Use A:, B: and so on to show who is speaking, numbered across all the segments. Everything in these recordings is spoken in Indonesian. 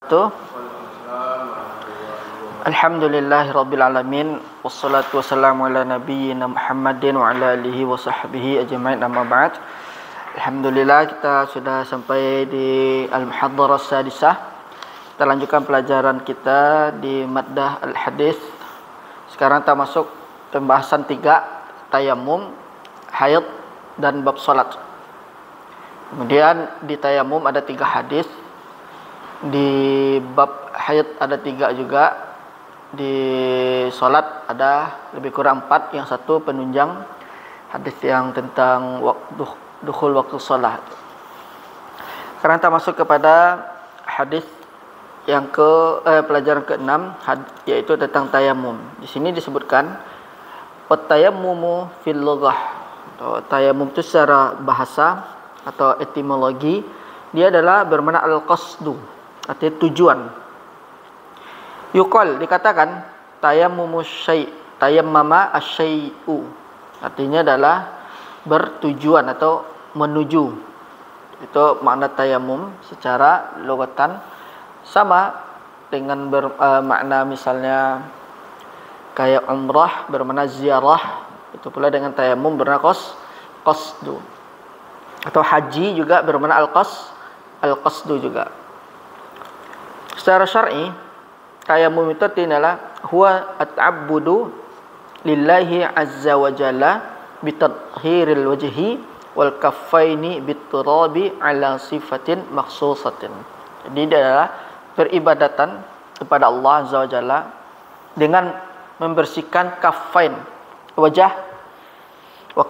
A: Tuh. Alhamdulillahirabbil alamin wassalatu wassalamu ala nabiyyina Muhammadin wa ala alihi wa sahbihi ajma'in, amma ba'd. Alhamdulillah, kita sudah sampai di Al-Muhadharah Sadisah. Kita lanjutkan pelajaran kita di Maddah Al-Hadis. Sekarang kita masuk pembahasan 3, tayamum, haid dan bab salat. Kemudian di tayamum ada 3 hadis. Di bab haid ada 3 juga. Di salat ada lebih kurang 4, yang satu penunjang hadis yang tentang dukhul waktu salat. Sekarang kita masuk kepada hadis yang pelajaran ke-6, yaitu tentang tayamum. Di sini disebutkan at-tayammumu fil lughah. Tayamum itu secara bahasa atau etimologi dia adalah bermakna al-qasdu, artinya tujuan. Yuqal, dikatakan tayammumus syai', tayammama asy-syai'u, artinya adalah bertujuan atau menuju. Itu makna tayamum secara lugatan, sama dengan makna misalnya kayak umrah bermakna ziarah, itu pula dengan tayamum bermakna qasdu. Atau haji juga bermakna al-qasdu juga. Secara syar'i, tayamum itu adalah huwa at-ta'abbudu lillahi azza wa jalla bitadhhiril wajhi wal kaffaini biturabi ala sifatin makhsusatin. Jadi dia adalah peribadatan kepada Allah azza wa jalla dengan membersihkan kaffain, wajah, wa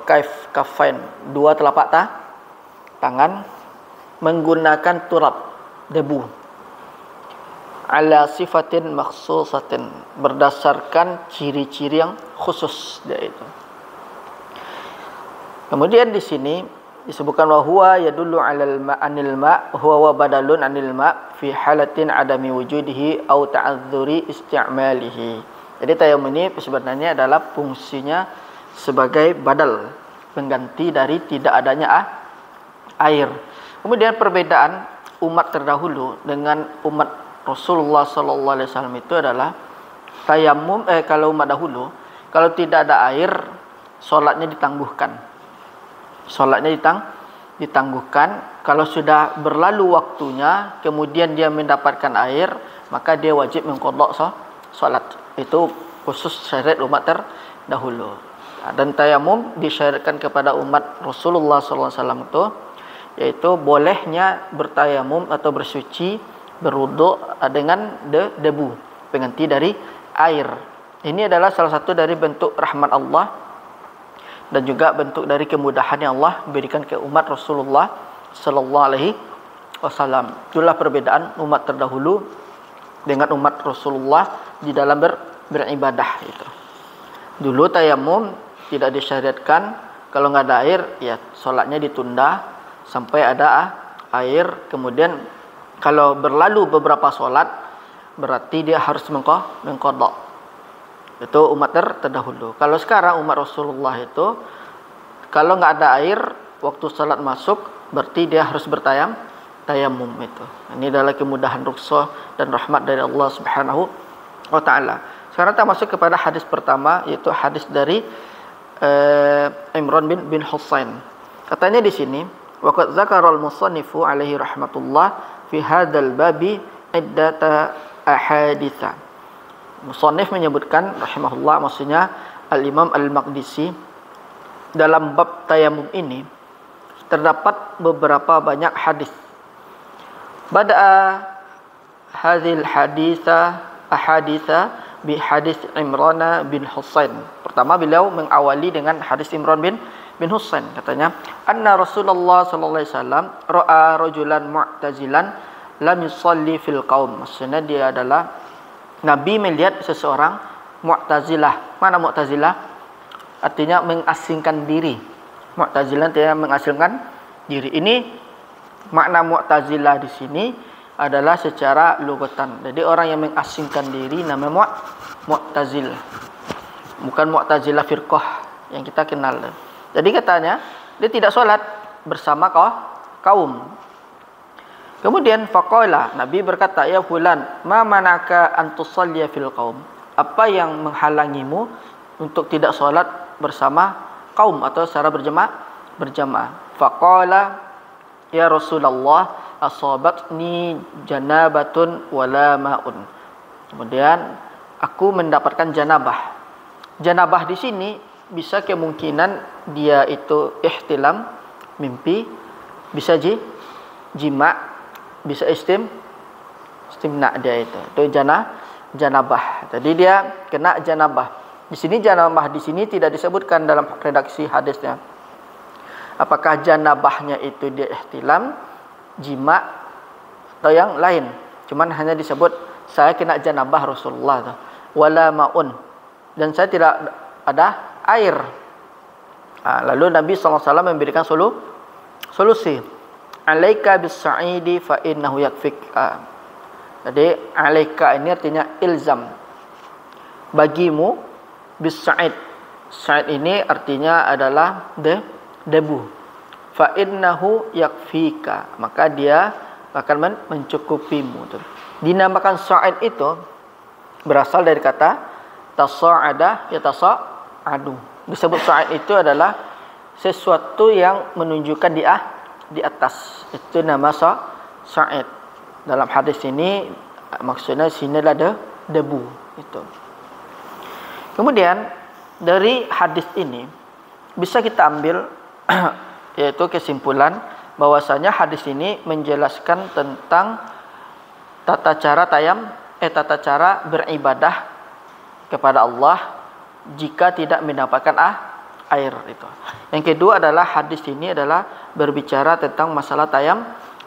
A: kaffain, dua telapak tangan, menggunakan turab, debu, ala sifatin makhsusatin, berdasarkan ciri-ciri yang khusus dia itu. Kemudian di sini disebutkan wa huwa yadullu 'alal ma'anil ma' huwa wa badalun 'anil ma' fi halatin adami wujudihi au ta'adzuri isti'malihi. Jadi tayamum ini sebenarnya adalah fungsinya sebagai badal, pengganti dari tidak adanya air. Kemudian perbedaan umat terdahulu dengan umat Rasulullah sallallahu alaihi wasallam itu adalah tayamum kalau umat dahulu, kalau tidak ada air, salatnya ditangguhkan. Salatnya ditangguhkan. Kalau sudah berlalu waktunya, kemudian dia mendapatkan air, maka dia wajib mengqadha salat. Itu khusus syariat umat terdahulu. Dan tayamum disyariatkan kepada umat Rasulullah sallallahu alaihi wasallam itu, yaitu bolehnya bertayamum atau bersuci, berwuduk dengan debu, pengganti dari air. Ini adalah salah satu dari bentuk rahmat Allah dan juga bentuk dari kemudahan yang Allah berikan ke umat Rasulullah sallallahu alaihi wasallam. Itulah perbedaan umat terdahulu dengan umat Rasulullah di dalam beribadah itu. Dulu tayamum tidak disyariatkan, kalau nggak ada air ya salatnya ditunda sampai ada air. Kemudian kalau berlalu beberapa solat, berarti dia harus mengqadha. Itu umat terdahulu. Kalau sekarang umat Rasulullah itu, kalau nggak ada air, waktu salat masuk, berarti dia harus tayamum itu. Ini adalah kemudahan, rukhsah dan rahmat dari Allah Subhanahu wa taala. Sekarang kita masuk kepada hadis pertama, yaitu hadis dari Imran bin Husain. Katanya di sini, waqad dzakara al-musannifu alaihi rahmatullah fi hadzal babi iddata ahaditsa. Musannif menyebutkan rahimahullah, maksudnya Al-Imam Al-Maqdisi, dalam bab tayamum ini terdapat beberapa banyak hadis. Bada'a hadzal ahaditsa bi hadis Imran bin Husain. Pertama beliau mengawali dengan hadis Imran bin Husain, katanya anna Rasulullah sallallahu alaihi wasallam ra'a rajulan mu'tazilan lam yusalli fil qaum. Maksudnya dia adalah Nabi melihat seseorang mu'tazilah. Mana mu'tazilah? Artinya mengasingkan diri. Mu'tazilah artinya mengasingkan diri. Ini makna mu'tazilah di sini adalah secara lugatan. Jadi orang yang mengasingkan diri namanya mu'tazil. Bukan mu'tazilah firqah yang kita kenal. Jadi katanya dia tidak sholat bersama kaum. Kemudian faqala, Nabi berkata, ya fulan, ma manaka an tusalliya fil qaum? Apa yang menghalangimu untuk tidak salat bersama kaum atau secara berjamaah? Faqala, ya Rasulullah, asabatni janabatun wala ma'un. Kemudian aku mendapatkan janabah. Janabah di sini bisa kemungkinan dia itu ihtilam, mimpi, bisa jima, bisa istimna dia itu. Itu janabah. Jadi dia kena janabah. Di sini janabah di sini tidak disebutkan dalam redaksi hadisnya. Apakah janabahnya itu dia ihtilam, jima atau yang lain? Cuman hanya disebut saya kena janabah Rasulullah tu. Wala ma'un, dan saya tidak ada air. Lalu Nabi SAW memberikan solusi. Alaika bis-sa'idi fa innahu yakfik. Jadi alaika ini artinya ilzam. Bagimu bis-sa'id. Sa'id ini artinya adalah debu. Fa innahu yakfika, maka dia akan mencukupimu. Dinamakan sa'id itu berasal dari kata tasa'ada yatasa'adu. Disebut sa'id itu adalah sesuatu yang menunjukkan di atas. Itu nama sa'id. Dalam hadis ini maksudnya sini ada debu itu. Kemudian dari hadis ini bisa kita ambil yaitu kesimpulan bahwasanya hadis ini menjelaskan tentang tata cara beribadah kepada Allah jika tidak mendapatkan air itu. Yang kedua adalah hadis ini adalah berbicara tentang masalah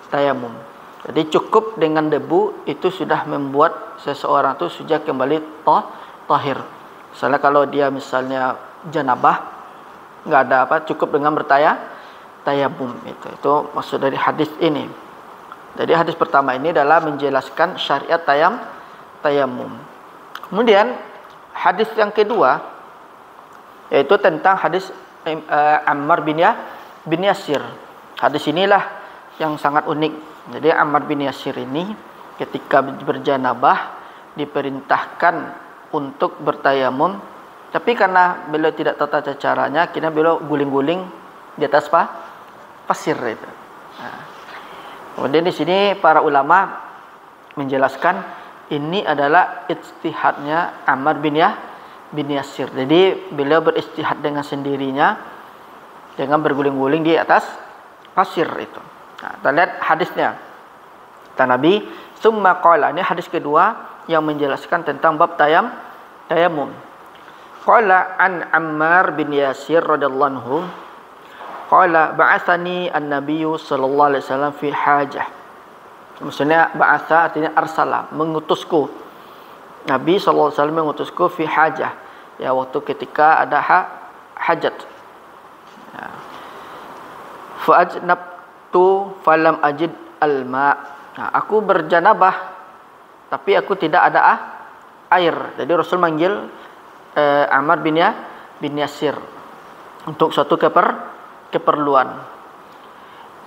A: tayamum. Jadi cukup dengan debu itu sudah membuat seseorang itu sudah kembali tahir. Misalnya kalau dia misalnya janabah, enggak ada apa, cukup dengan tayamum itu. Itu maksud dari hadis ini. Jadi hadis pertama ini adalah menjelaskan syariat tayamum. Kemudian hadis yang kedua yaitu tentang hadis Ammar bin Yasir. Hadis inilah yang sangat unik. Jadi Ammar bin Yasir ini ketika berjanabah diperintahkan untuk bertayamum, tapi karena beliau tidak tata caranya, akhirnya beliau guling-guling di atas pasir itu. Kemudian di sini para ulama menjelaskan ini adalah ijtihadnya Ammar bin Yasir. Jadi beliau beristihad dengan sendirinya dengan berguling-guling di atas pasir itu. Kita lihat hadisnya. Kata Nabi, "Tsumma qala", ini hadis kedua yang menjelaskan tentang bab tayamum. Qala an Ammar bin Yasir radhiyallahu anhu, qala ba'athani an-nabiyyu sallallahu alaihi wasallam fi hajah. Maksudnya ba'atha artinya arsala, mengutusku. Nabi sallallahu alaihi wasallam mengutusku fi hajah. Ya, waktu ketika ada hajat. Ya. Fa ajnabtu falam ajid al-ma. Nah, aku berjanabah tapi aku tidak ada air. Jadi Rasul manggil Ammar bin Yasir untuk suatu keperluan.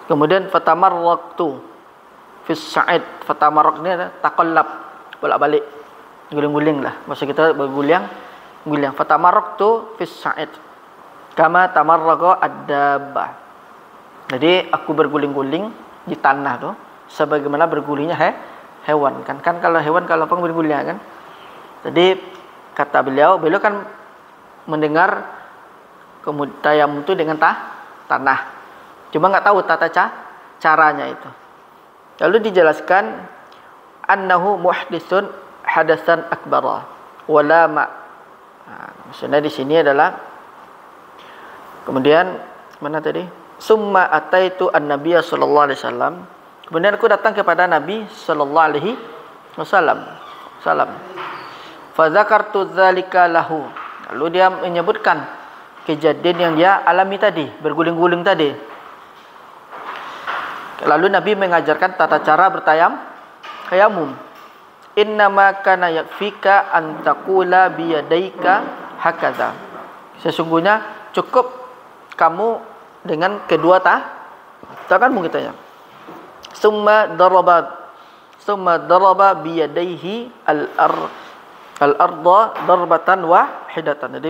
A: Kemudian fatamarraqtu fi sa'id. Fatamarraq ini taqallab, bolak-balik, guling-guling lah. Maksud kita berguling. Fatamarraqtu fi sa'id kama tamarraqa ad-dabbah. Jadi aku berguling-guling di tanah tuh sebagaimana bergulingnya hewan kan kalau hewan kalau apa berguling kan. Jadi kata beliau kan mendengar tayamum itu dengan tanah. Cuma enggak tahu tata caranya itu. Lalu dijelaskan annahu muhditsun hadasan akbara wala ma. Maksudnya di sini adalah kemudian mana tadi? Summa ataitu an-nabiyya sallallahu alaihi wasallam. Kemudian aku datang kepada Nabi sallallahu alaihi wasallam. Fa dzakartu dzalika lahu. Lalu dia menyebutkan kejadian yang dia alami tadi, berguling-guling tadi. Lalu Nabi mengajarkan tata cara bertayamum. Innama kana yakfika an taqula bi yadaika hakaza. Sesungguhnya cukup kamu dengan kedua tanganmu, kitanya. summa daraba biyadaihi al-arda darbatan wahidatan. Jadi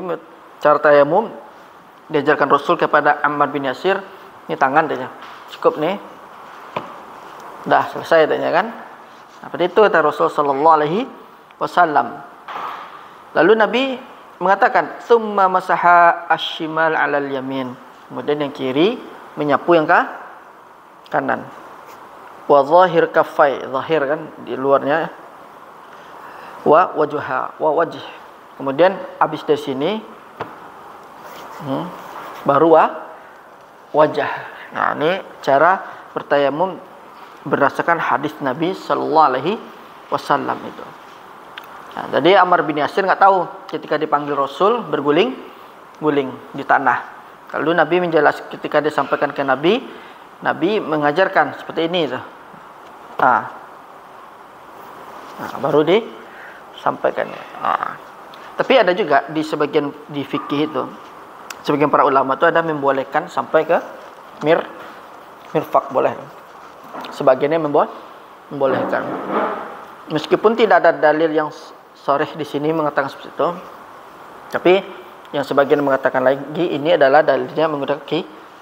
A: cara tayamum diajarkan Rasul kepada Ammar bin Yasir, ini tangan saja. Cukup nih. Dah selesai tanya kan? Seperti itu kata Rasul sallallahu alaihi wasallam. Lalu Nabi mengatakan, "Tsumma masaha asy-syimal 'alal yamin." Kemudian yang kiri menyapu yang kanan. Wa zahir kaffai, zahir kan di luarnya. Wa wajha, wa wajh. Kemudian habis dari sini baru wajah. Nah, ini cara bertayamum berdasarkan hadis Nabi sallallahu alaihi wasallam itu. Nah, jadi Ammar bin Yasir enggak tahu ketika dipanggil Rasul berguling-guling di tanah. Lalu Nabi menjelaskan, ketika disampaikan ke Nabi, Nabi mengajarkan seperti ini tuh. Nah, baru disampaikan. Tapi ada juga di sebagian di fikih itu, sebagian para ulama itu ada membolehkan sampai ke mirfaq, boleh. Sebagiannya membolehkan. Meskipun tidak ada dalil yang sharih di sini mengatakan seperti itu, tapi yang sebagian mengatakan lagi ini adalah dalilnya menggunakan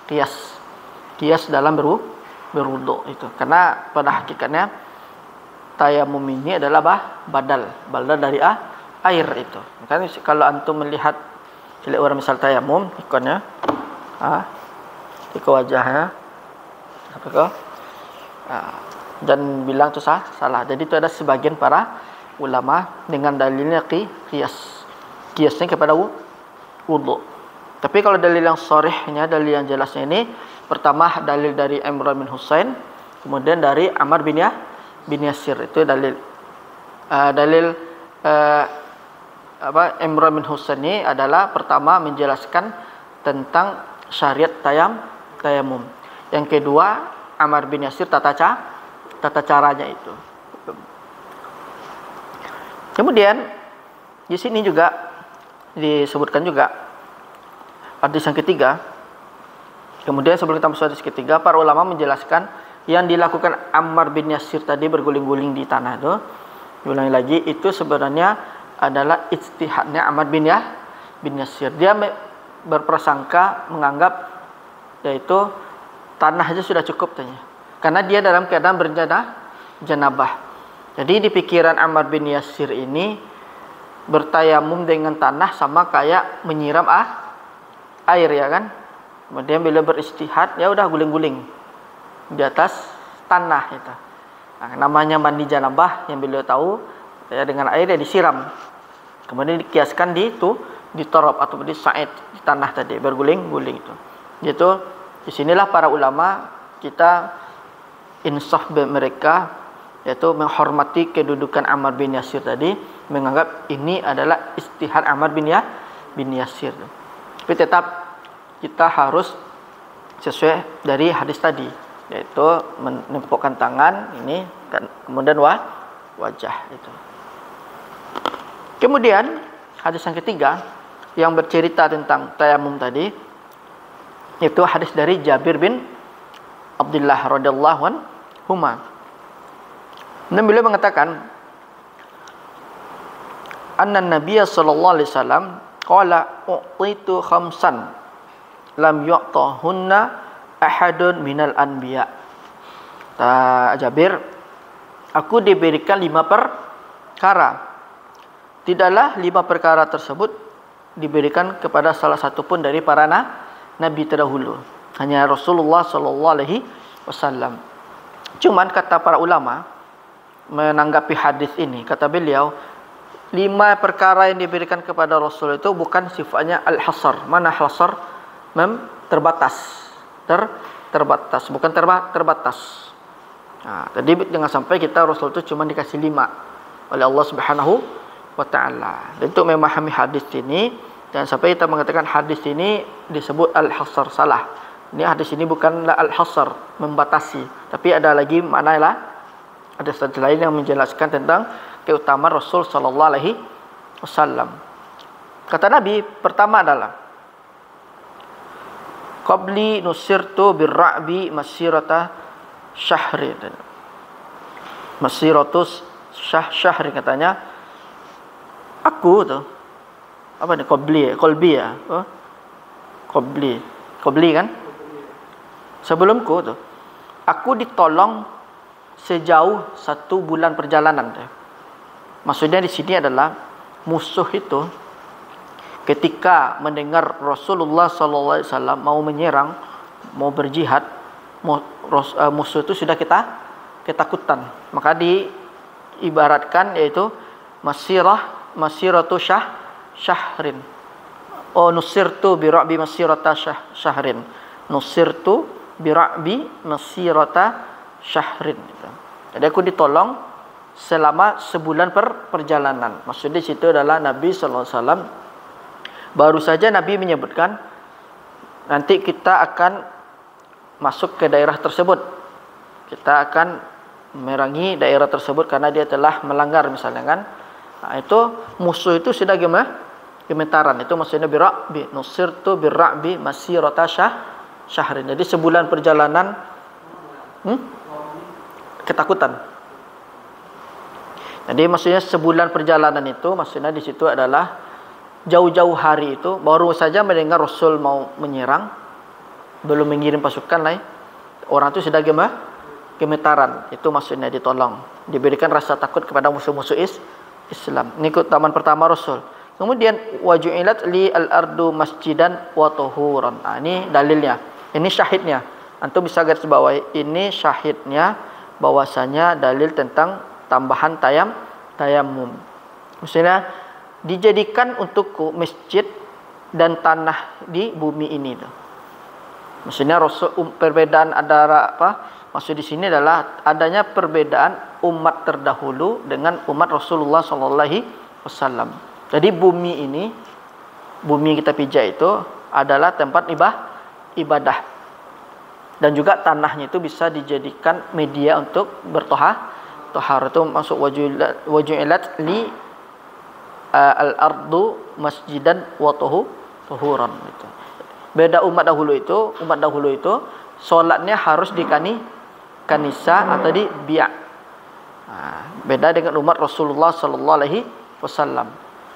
A: kias dalam berwudu itu. Karena pada hakikatnya tayamum ini adalah badal dari air itu. Makanya kalau antum melihat orang misal tayamum ikonnya, ikut wajahnya, apa kau? Dan bilang itu salah. Jadi itu ada sebagian para ulama dengan dalilnya kiasnya kepada wudu. Tapi kalau dalil yang sharihnya, dalil yang jelasnya ini, pertama dalil dari Imran bin Husain, kemudian dari Ammar bin Yasir. Itu dalil Imran bin Husain ini adalah pertama menjelaskan tentang syariat tayamum. Yang kedua, Ammar bin Yasir tata caranya itu. Kemudian di sini juga disebutkan juga hadis yang ketiga. Kemudian sebelum kita masuk hadis ketiga, para ulama menjelaskan yang dilakukan Ammar bin Yasir tadi berguling-guling di tanah itu, diulangi lagi, itu sebenarnya adalah ijtihadnya Ammar bin Yasir. Dia berprasangka menganggap yaitu tanah aja sudah cukup tanya. Karena dia dalam keadaan janabah. Jadi di pikiran Ammar bin Yasir ini bertayamum dengan tanah sama kayak menyiram air ya kan. Kemudian beliau beristihad, ya udah guling-guling di atas tanah itu. Nah, namanya mandi janabah yang beliau tahu ya, dengan air ya disiram. Kemudian dikiaskan di torab atau di sa'id, di tanah tadi berguling-guling itu. Gitu. Di sinilah para ulama kita insaf mereka, yaitu menghormati kedudukan Ammar bin Yasir tadi, menganggap ini adalah ijtihad Ammar bin Yasir. Tapi tetap kita harus sesuai dari hadis tadi, yaitu menempukkan tangan ini kemudian wajah itu. Kemudian hadis yang ketiga yang bercerita tentang tayamum tadi, yaitu hadis dari Jabir bin Abdullah radhiyallahu anhuma. Dan beliau mengatakan, anna Nabiy sallallahu alaihi wasallam qala u'titu khamsan lam yu'tahunna ahadun minal anbiya. Jabir, aku diberikan 5 perkara. Tidaklah 5 perkara tersebut diberikan kepada salah satu pun dari para nabi terdahulu. Hanya Rasulullah sallallahu alaihi wasallam. Cuman kata para ulama menanggapi hadis ini, kata beliau, 5 perkara yang diberikan kepada Rasul itu bukan sifatnya al-hasar. Mana hasar? Terbatas. Terbatas, bukan terbatas. Nah, tadi jangan sampai kita Rasul itu cuma dikasih 5 oleh Allah Subhanahu wa taala. Untuk memahami hadis ini, jangan sampai kita mengatakan hadis ini disebut al-hasar, salah. Ini hadis ini bukanlah al-hasar, membatasi, tapi ada lagi maknalah, ada hadis lain yang menjelaskan tentang keutamaan Rasul sallallahu alaihi wasallam. Kata Nabi, pertama adalah qabli nusirtu birra'bi masirata syahrin. Masiratus syahrin katanya aku tuh apa nih kolbi ya kolbi kan sebelumku tuh aku ditolong sejauh 1 bulan perjalanan tuh. Maksudnya di sini adalah musuh itu ketika mendengar Rasulullah sallallahu alaihi wasallam mau menyerang, mau berjihad, musuh itu sudah ketakutan. Maka diibaratkan yaitu masiratu syahrin. Nusirtu bi ra'bi masirata syahrin. Nusirtu bi ra'bi masirata syahrin. Jadi aku ditolong selama sebulan perjalanan. Maksudnya di situ adalah Nabi sallallahu alaihi wasallam baru saja Nabi menyebutkan nanti kita akan masuk ke daerah tersebut. Kita akan memerangi daerah tersebut karena dia telah melanggar misalnya kan. Nah, itu musuh itu sudah gemetaran. Itu maksudnya bira'bi nusirtu bira'bi masirata syahrin. Jadi sebulan perjalanan ketakutan. Jadi maksudnya sebulan perjalanan itu maksudnya di situ adalah jauh-jauh hari itu baru saja mendengar Rasul mau menyerang, belum mengirim pasukan lain, orang itu sudah gemetaran. Itu maksudnya ditolong, diberikan rasa takut kepada musuh-musuh Islam. Ini keutamaan pertama Rasul. Kemudian waju'ilat li al-ardu masjidan wa tuhuran. Nah, ini dalilnya. Ini syahidnya. Antum bisa garis bawahi, ini syahidnya bahwasanya dalil tentang tambahan tayamum. Maksudnya dijadikan untukku masjid dan tanah di bumi ini tuh. Maksudnya perbedaan antara apa? Maksud di sini adalah adanya perbedaan umat terdahulu dengan umat Rasulullah sallallahu alaihi wasallam. Jadi bumi ini, bumi kita pijak itu adalah tempat ibadah. Dan juga tanahnya itu bisa dijadikan media untuk bertohar. Itu masuk waju'ilat li al-ardu masjidan wa tuhuran gitu. Beda umat dahulu itu solatnya harus di kanisa atau di bi'a. Beda dengan umat Rasulullah sallallahu alaihi wasallam.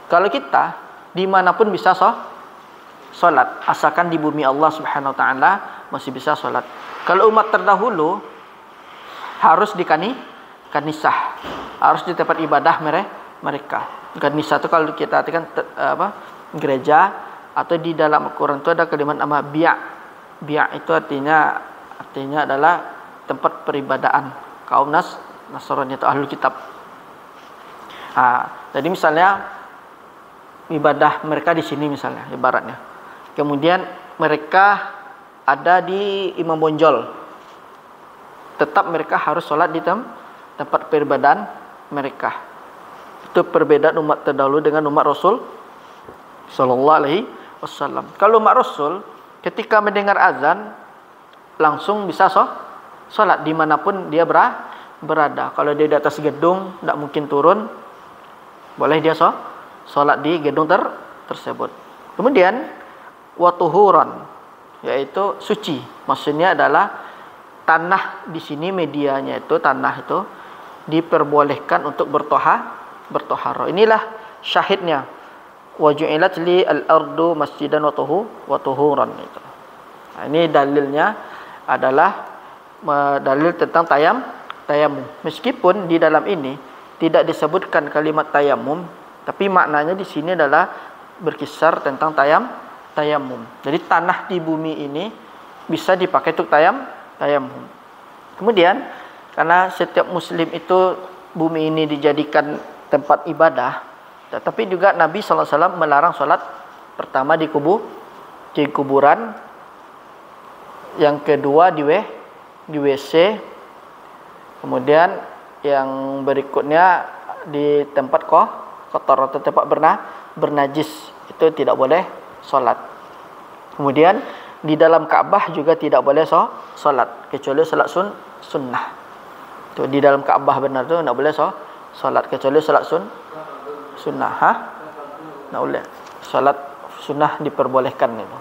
A: Kalau kita dimanapun bisa solat, asalkan di bumi Allah Subhanahu wa taala masih bisa solat. Kalau umat terdahulu harus di kanisah, harus di tempat ibadah mereka. Kanisah itu kalau kita artikan gereja, atau di dalam Al-Quran itu ada kalimat nama bi'a. Bi'a itu artinya adalah tempat peribadaan kaum Nasrani atau ahlul kitab. Jadi misalnya ibadah mereka di sini misalnya ibaratnya. Kemudian mereka ada di Imam Bonjol. Tetap mereka harus sholat di tempat peribadaan mereka. Itu perbedaan umat terdahulu dengan umat Rasul sallallahu alaihi wasallam. Kalau umat Rasul ketika mendengar azan langsung bisa sholat dimanapun dia berada. Kalau dia di atas gedung tidak mungkin turun, boleh dia sholat di gedung tersebut. Kemudian watuhuran yaitu suci. Maksudnya adalah tanah di sini medianya itu tanah itu diperbolehkan untuk bertohara. Inilah syahidnya. Waju'ilat li al-ardu masjidan wa tuhuran itu. Ini dalilnya adalah dalil tentang tayamum. Meskipun di dalam ini tidak disebutkan kalimat tayamum, tapi maknanya di sini adalah berkisar tentang tayamum. Jadi tanah di bumi ini bisa dipakai untuk tayamum. Kemudian karena setiap muslim itu bumi ini dijadikan tempat ibadah, tetapi juga Nabi sallallahu alaihi wasallam melarang salat pertama di kuburan, yang kedua di WC, kemudian yang berikutnya di tempat kotor atau tempat bernajis, itu tidak boleh salat. Kemudian di dalam Ka'bah juga tidak boleh salat kecuali salat sunnah. Itu di dalam Ka'bah benar tu tidak boleh salat kecuali salat sunnah. Tidak boleh. Salat sunnah diperbolehkan itu.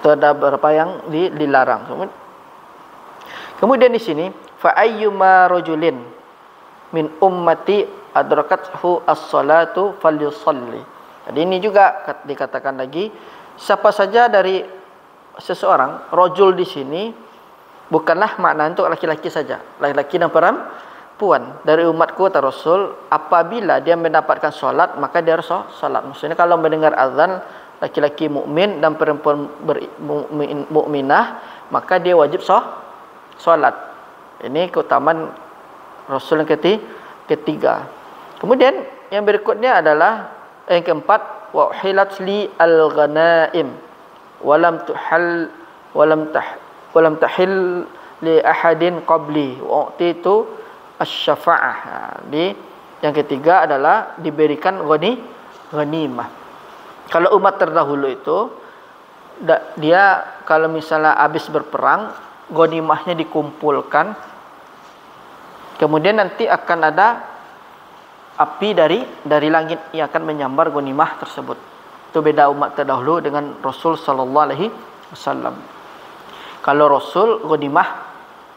A: Itu ada beberapa yang dilarang. Kemudian di sini fa ayyuma rajulin min ummati adrakathu as-salatu falyusalli. Jadi ini juga dikatakan lagi, siapa saja dari seseorang, rajul di sini bukanlah makna untuk laki-laki saja, laki-laki dan perempuan. Dari umatku kata Rasul, apabila dia mendapatkan solat maka dia harus solat. Maksudnya kalau mendengar azan laki-laki mukmin dan perempuan mukminah, maka dia wajib solat. Ini keutamaan Rasul yang ketiga. Kemudian yang berikutnya adalah yang keempat, wa uhilat li al-ghanaim walam tahil li ahadin qabli wa utitu asy-syafa'ah. Di yang ketiga adalah diberikan ghanimah. Kalau umat terdahulu itu dia kalau misalnya habis berperang, ghanimahnya dikumpulkan, kemudian nanti akan ada api dari langit yang akan menyambar ghanimah tersebut. Itu beda umat terdahulu dengan Rasul sallallahu alaihi wasallam. Kalau Rasul, ghanimah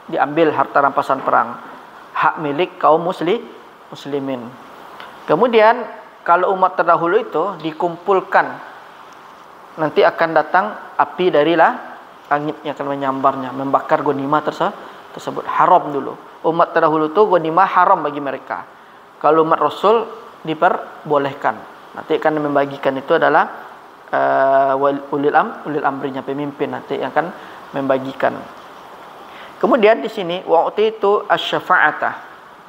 A: diambil harta rampasan perang, hak milik kaum muslimin. Kemudian kalau umat terdahulu itu dikumpulkan, nanti akan datang api dari langit yang akan menyambarnya, membakar ghanimah tersebut. Haram dulu. Umat terdahulu itu ghanimah haram bagi mereka. Kalau umat Rasul diperbolehkan. Nanti akan membagikan itu adalah ulil amrinya, pemimpin nanti yang akan membagikan. Kemudian di sini wa utitu asy-syafa'atah,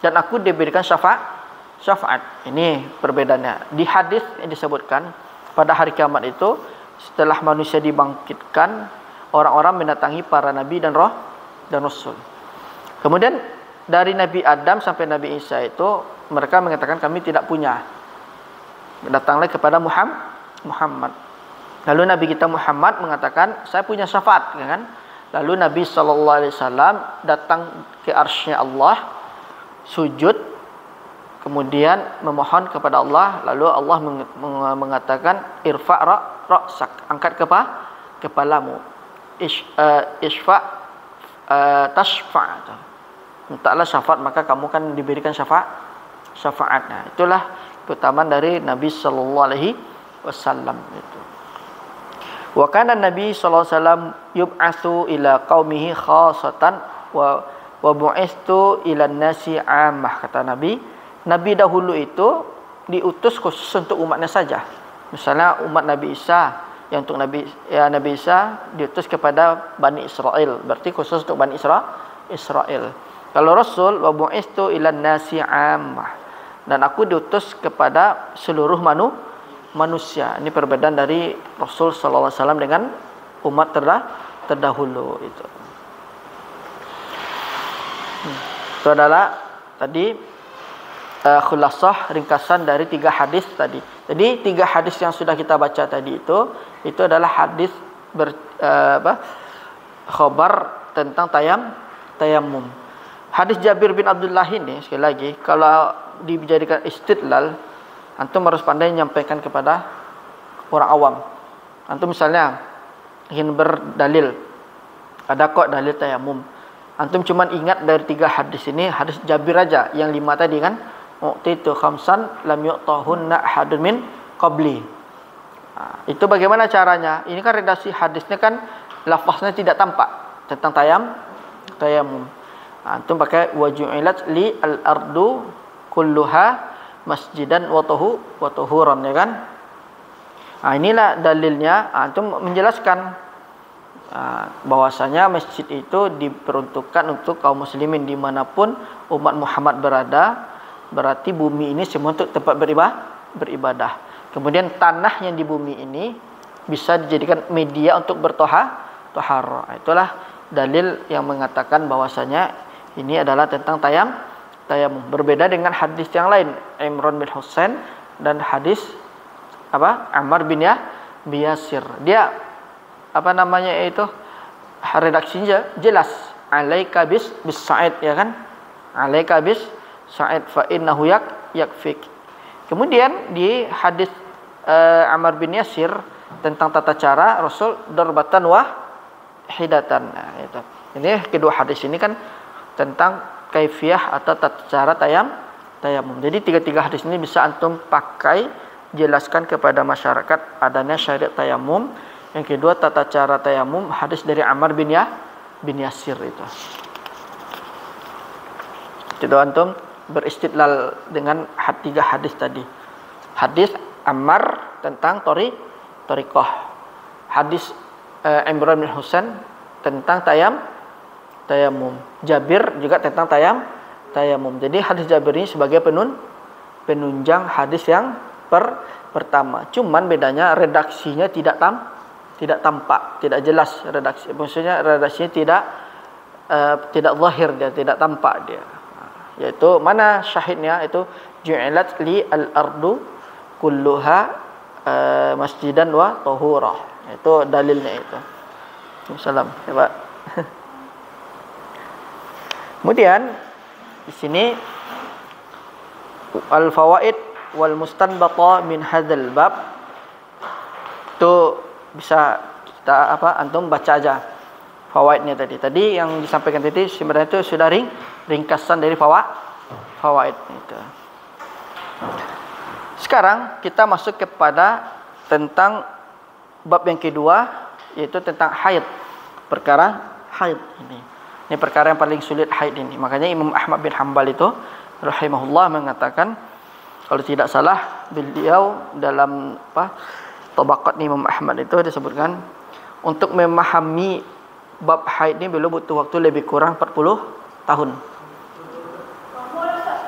A: dan aku diberikan syafaat. Ini perbedaannya. Di hadis yang disebutkan pada hari kiamat itu setelah manusia dibangkitkan, orang-orang mendatangi para nabi dan rasul. Kemudian dari Nabi Adam sampai Nabi Isa itu mereka mengatakan kami tidak punya. Datanglah kepada Muhammad. Lalu Nabi kita Muhammad mengatakan saya punya syafaat, kan? Lalu Nabi SAW datang ke arsy-Nya Allah, sujud, kemudian memohon kepada Allah. Lalu Allah mengatakan irfa' ra'sak, angkat kepalamu, isfa' tashfa', mintalah syafaat maka kamu kan diberikan syafaat. Nah, itulah keutamaan dari Nabi sallallahu alaihi wasallam itu. Wa kana Nabi sallallahu alaihi wasallam yub'atsu ila qaumihi khassatan wa bu'istu ila nasi 'ammah. Kata Nabi dahulu itu diutus khusus untuk umatnya saja. Misalnya umat Nabi Isa, yang untuk Nabi Isa diutus kepada Bani Israel, berarti khusus untuk Bani Israel. Kalau Rasul, wa bu'istu ila nasi 'ammah, dan aku diutus kepada seluruh manusia. Ini perbedaan dari Rasul sallallahu alaihi wasallam dengan umat terdahulu itu. Itu adalah tadi khulasah ringkasan dari 3 hadis tadi. Jadi 3 hadis yang sudah kita baca tadi itu adalah hadis khabar tentang tayammum. Hadis Jabir bin Abdullah ini sekali lagi kalau dijadikan istidlal, antum harus pandai menyampaikan kepada orang awam. Antum misalnya ingin berdalil, ada kok dalil tayammum. Antum cuma ingat dari 3 hadis ini, hadis Jabir aja, yang 5 tadi kan, u'titu khamsan lam yu'tahunna ahadun min qabli. Itu bagaimana caranya? Ini kan redaksi hadisnya kan lafaznya tidak tampak tentang tayammum. Antum pakai waju'ilat li al-ardu kulluha masjidan wa tuhuran, ya kan? Inilah dalilnya. Antum menjelaskan bahwasanya masjid itu diperuntukkan untuk kaum muslimin dimanapun umat Muhammad berada. Berarti bumi ini semua untuk tempat beribadah. Kemudian tanah yang di bumi ini bisa dijadikan media untuk bertohara. Itulah dalil yang mengatakan bahwasanya ini adalah tentang tayammum. Berbeda dengan hadis yang lain, Imran bin Husain dan hadis Ammar bin Yasir. Dia redaksinya jelas, alaika bis sa'id, ya kan? Alaika bis sa'id fa innahu yakfik. Kemudian di hadis Ammar bin Yasir tentang tata cara Rasul darbatan wahidatan. Nah, itu. Ini kedua hadis ini kan tentang kaifiyah atau tata cara tayamum. Jadi tiga-tiga hadis ini bisa antum pakai jelaskan kepada masyarakat adanya syariat tayamum. Yang kedua tata cara tayamum, hadis dari Ammar bin Yasir itu. Jadi antum beristidlal dengan tiga hadis tadi. Hadis Ammar tentang thariqah. Hadis Imran bin Husain tentang tayamum. Jabir juga tentang tayamum. Jadi hadis Jabir ini sebagai penunjang hadis yang pertama. Cuman bedanya redaksinya tidak tampak, tidak jelas redaksi. Maksudnya redaksinya tidak zahir dia, tidak tampak dia. Yaitu mana syahidnya itu ju'ilat li al-ardu kulluha masjidan wa tahura. Itu dalilnya itu. Wassalam. Ya, Pak. Kemudian di sini al-fawaid wal mustanbata min hadzal bab itu bisa kita antum baca aja fawaidnya tadi. Tadi yang disampaikan tadi sebenarnya itu sudah ringkasan dari fawaid itu. Sekarang kita masuk kepada tentang bab yang kedua, yaitu tentang haid. Perkara haid ini. Ini perkara yang paling sulit haid ini. Makanya Imam Ahmad bin Hanbal itu rahimahullah mengatakan, kalau tidak salah beliau dalam Tabaqat Imam Ahmad itu disebutkan untuk memahami bab haid ini beliau butuh waktu lebih kurang 40 tahun.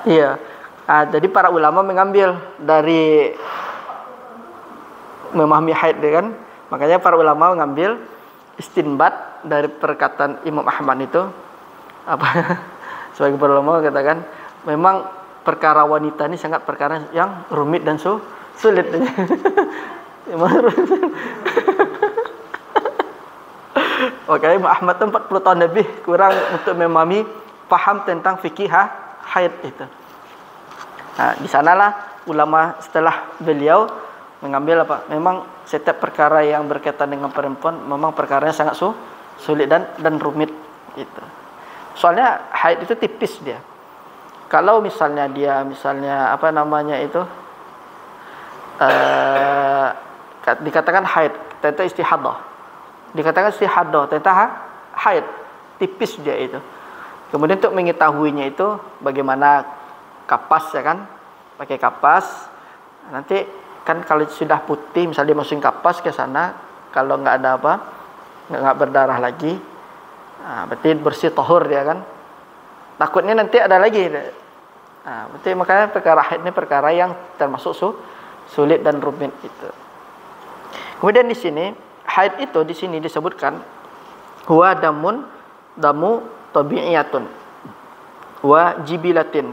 A: Iya. Jadi para ulama mengambil dari memahami haid kan. Makanya para ulama mengambil istinbat dari perkataan Imam Ahmad itu sebagai para ulama katakan memang perkara wanita ini sangat perkara yang rumit dan sulit. Makanya Imam Ahmad itu 40 tahun lebih kurang untuk memahami paham tentang fikih haid itu. Nah, di sanalah ulama setelah beliau mengambil memang setiap perkara yang berkaitan dengan perempuan memang perkaranya sangat sulit dan rumit gitu. Soalnya haid itu tipis dia. Kalau misalnya dia dikatakan haid, ternyata istihadah. Dikatakan istihadah, ternyata haid, tipis dia itu. Kemudian untuk mengetahuinya itu bagaimana kapas ya kan? Pakai kapas. Nanti kan kalau sudah putih misalnya dimasukin kapas ke sana, kalau nggak ada nggak berdarah lagi, berarti bersih tahur dia kan. Takutnya nanti ada lagi. Berarti makanya perkara haid ini perkara yang termasuk sulit dan rumit itu. Kemudian di sini haid itu di sini disebutkan huwa damu tabi'iyatun wa jibilatin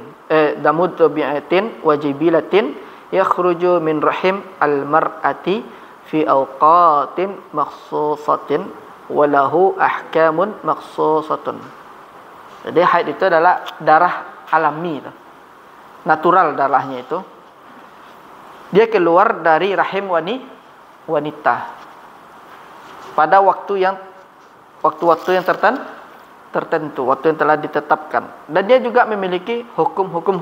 A: damu tabi'atin wa jibilatin yakhruju min rahim al-mar'ati fi awqatin makhsusatin wa lahu ahkamun makhsusatun. Jadi haid itu adalah darah alami itu. Natural darahnya itu. Dia keluar dari rahim wanita pada waktu-waktu yang tertentu, waktu yang telah ditetapkan. Dan dia juga memiliki hukum-hukum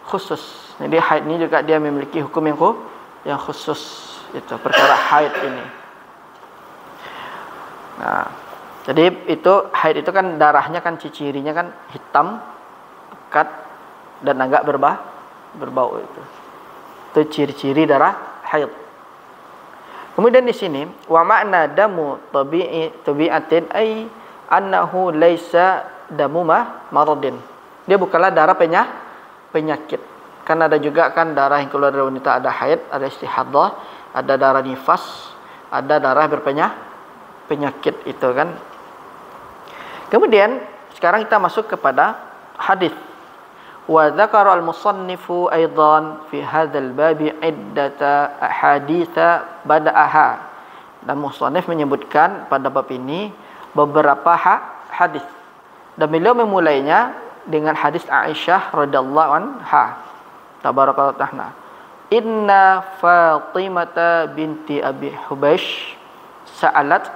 A: khusus. Jadi haid ini juga dia memiliki hukum yang khusus, itu perkara haid ini. Nah, jadi itu haid itu kan darahnya kan cirinya kan hitam, pekat dan agak berbau itu. Itu ciri-ciri darah haid. Kemudian di sini wa makna damu tabi'atin ay annahu laisa damu maradin. Dia bukanlah darah penyakit. Kan ada juga kan darah yang keluar dari wanita, ada haid, ada istihadah, ada darah nifas, ada darah penyakit itu kan. Kemudian sekarang kita masuk kepada hadis. Wa dzakara al-musannifu aidan fi hadzal babi iddata ahaditsa bada'aha. Dan musannif menyebutkan pada bab ini beberapa hadis. Dan beliau memulainya dengan hadis Aisyah radhiyallahu anha. Tabarakallahu ta'ala. Inna Fatimah binti Abi Hubaysh sa'alat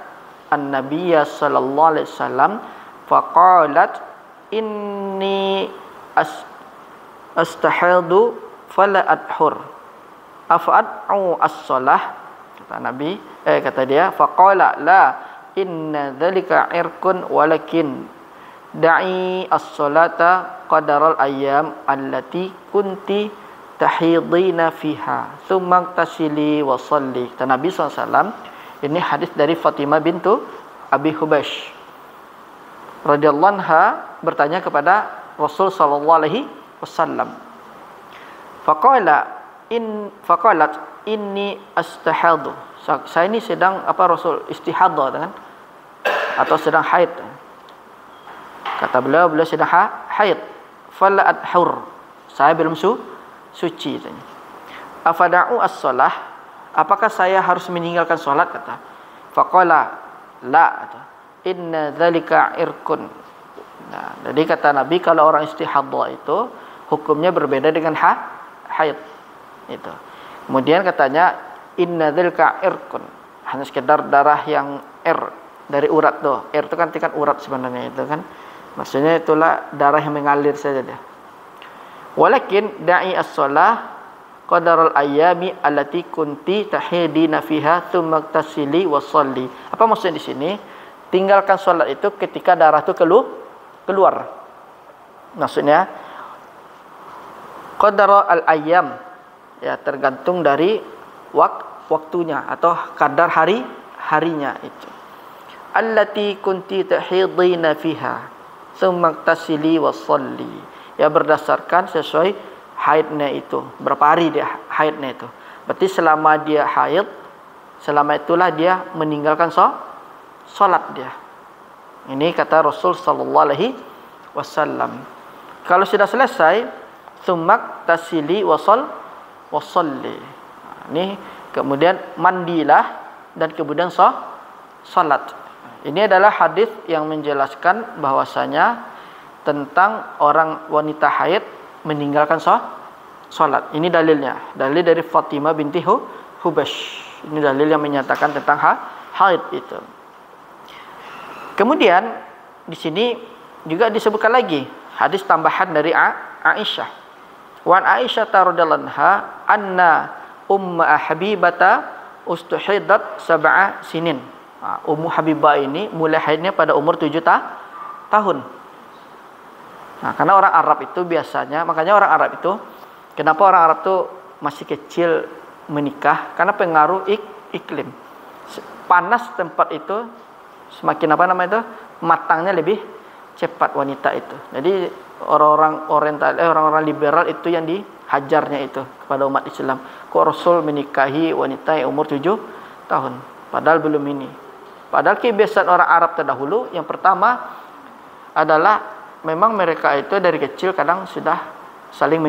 A: an-nabiyya sallallahu alaihi wasallam faqalat inni astahadu fala adhur afa'ad'u as-salah, kata Nabi, kata dia, faqala la inna dzalika irkun walakin da'i as-salata qadaral ayyam allati kunti tahidina fiha tsumma tasili wa salli. Kata Nabi SAW, ini hadis dari Fatimah bintu Abi Hubaysh radhiyallahu anha bertanya kepada Rasul sallallahu alaihi wasallam. Faqalat inni astahadu. Saya ini sedang Rasul istihadah kan? Atau sedang haid. Kata beliau sedang haid. Fala adhur. Saya belum suci tanya. Afada'u as-salah? Apakah saya harus meninggalkan salat, kata. Faqala la, kata. Inna dzalika irkun. Nah, jadi kata Nabi, kalau orang istihadah itu hukumnya berbeda dengan haid. Itu. Kemudian katanya inna dzalika irkun, hanya sekedar darah yang dari urat tuh. Itu kan tingkat urat sebenarnya itu kan. Maksudnya itulah darah yang mengalir saja dia. Walakin da'i as-shalah qadaral ayyami allati kunti tahidina fiha tsumma tasili wa shalli. Apa maksudnya di sini? Tinggalkan salat itu ketika darah itu keluar. Maksudnya qadar al-ayyam, ya tergantung dari waktunya atau kadar harinya itu. Allati kunti tahidina fiha tsumma tasili wa shalli. Ya berdasarkan sesuai haidnya itu. Berapa hari dia haidnya itu. Berarti selama dia haid, selama itulah dia meninggalkan salat dia. Ini kata Rasul sallallahu alaihi wasallam. Kalau sudah selesai, tsumma tasili wa shalli. Ini kemudian mandilah dan kemudian salat. Ini adalah hadis yang menjelaskan bahwasanya tentang orang wanita haid meninggalkan salat. Ini dalilnya. Dalil dari Fatimah binti Hubaysh. Ini dalil yang menyatakan tentang haid itu. Kemudian di sini juga disebutkan lagi hadis tambahan dari Aisyah. Wan Aisyah radhiyallahu anha anna Habibata ustuhidat 7 sinin. Ummu Habibah ini mulai haidnya pada umur 7 tahun. Nah, karena orang Arab itu biasanya, makanya orang Arab itu, kenapa orang Arab itu masih kecil menikah? Karena pengaruh iklim. Panas tempat itu, semakin matangnya lebih cepat wanita itu. Jadi orang-orang oriental, orang-orang liberal itu yang dihajarnya itu kepada umat Islam. Kok Rasul menikahi wanita yang umur 7 tahun? Padahal belum ini. Padahal kebiasaan orang Arab terdahulu, yang pertama adalah memang mereka itu dari kecil kadang sudah saling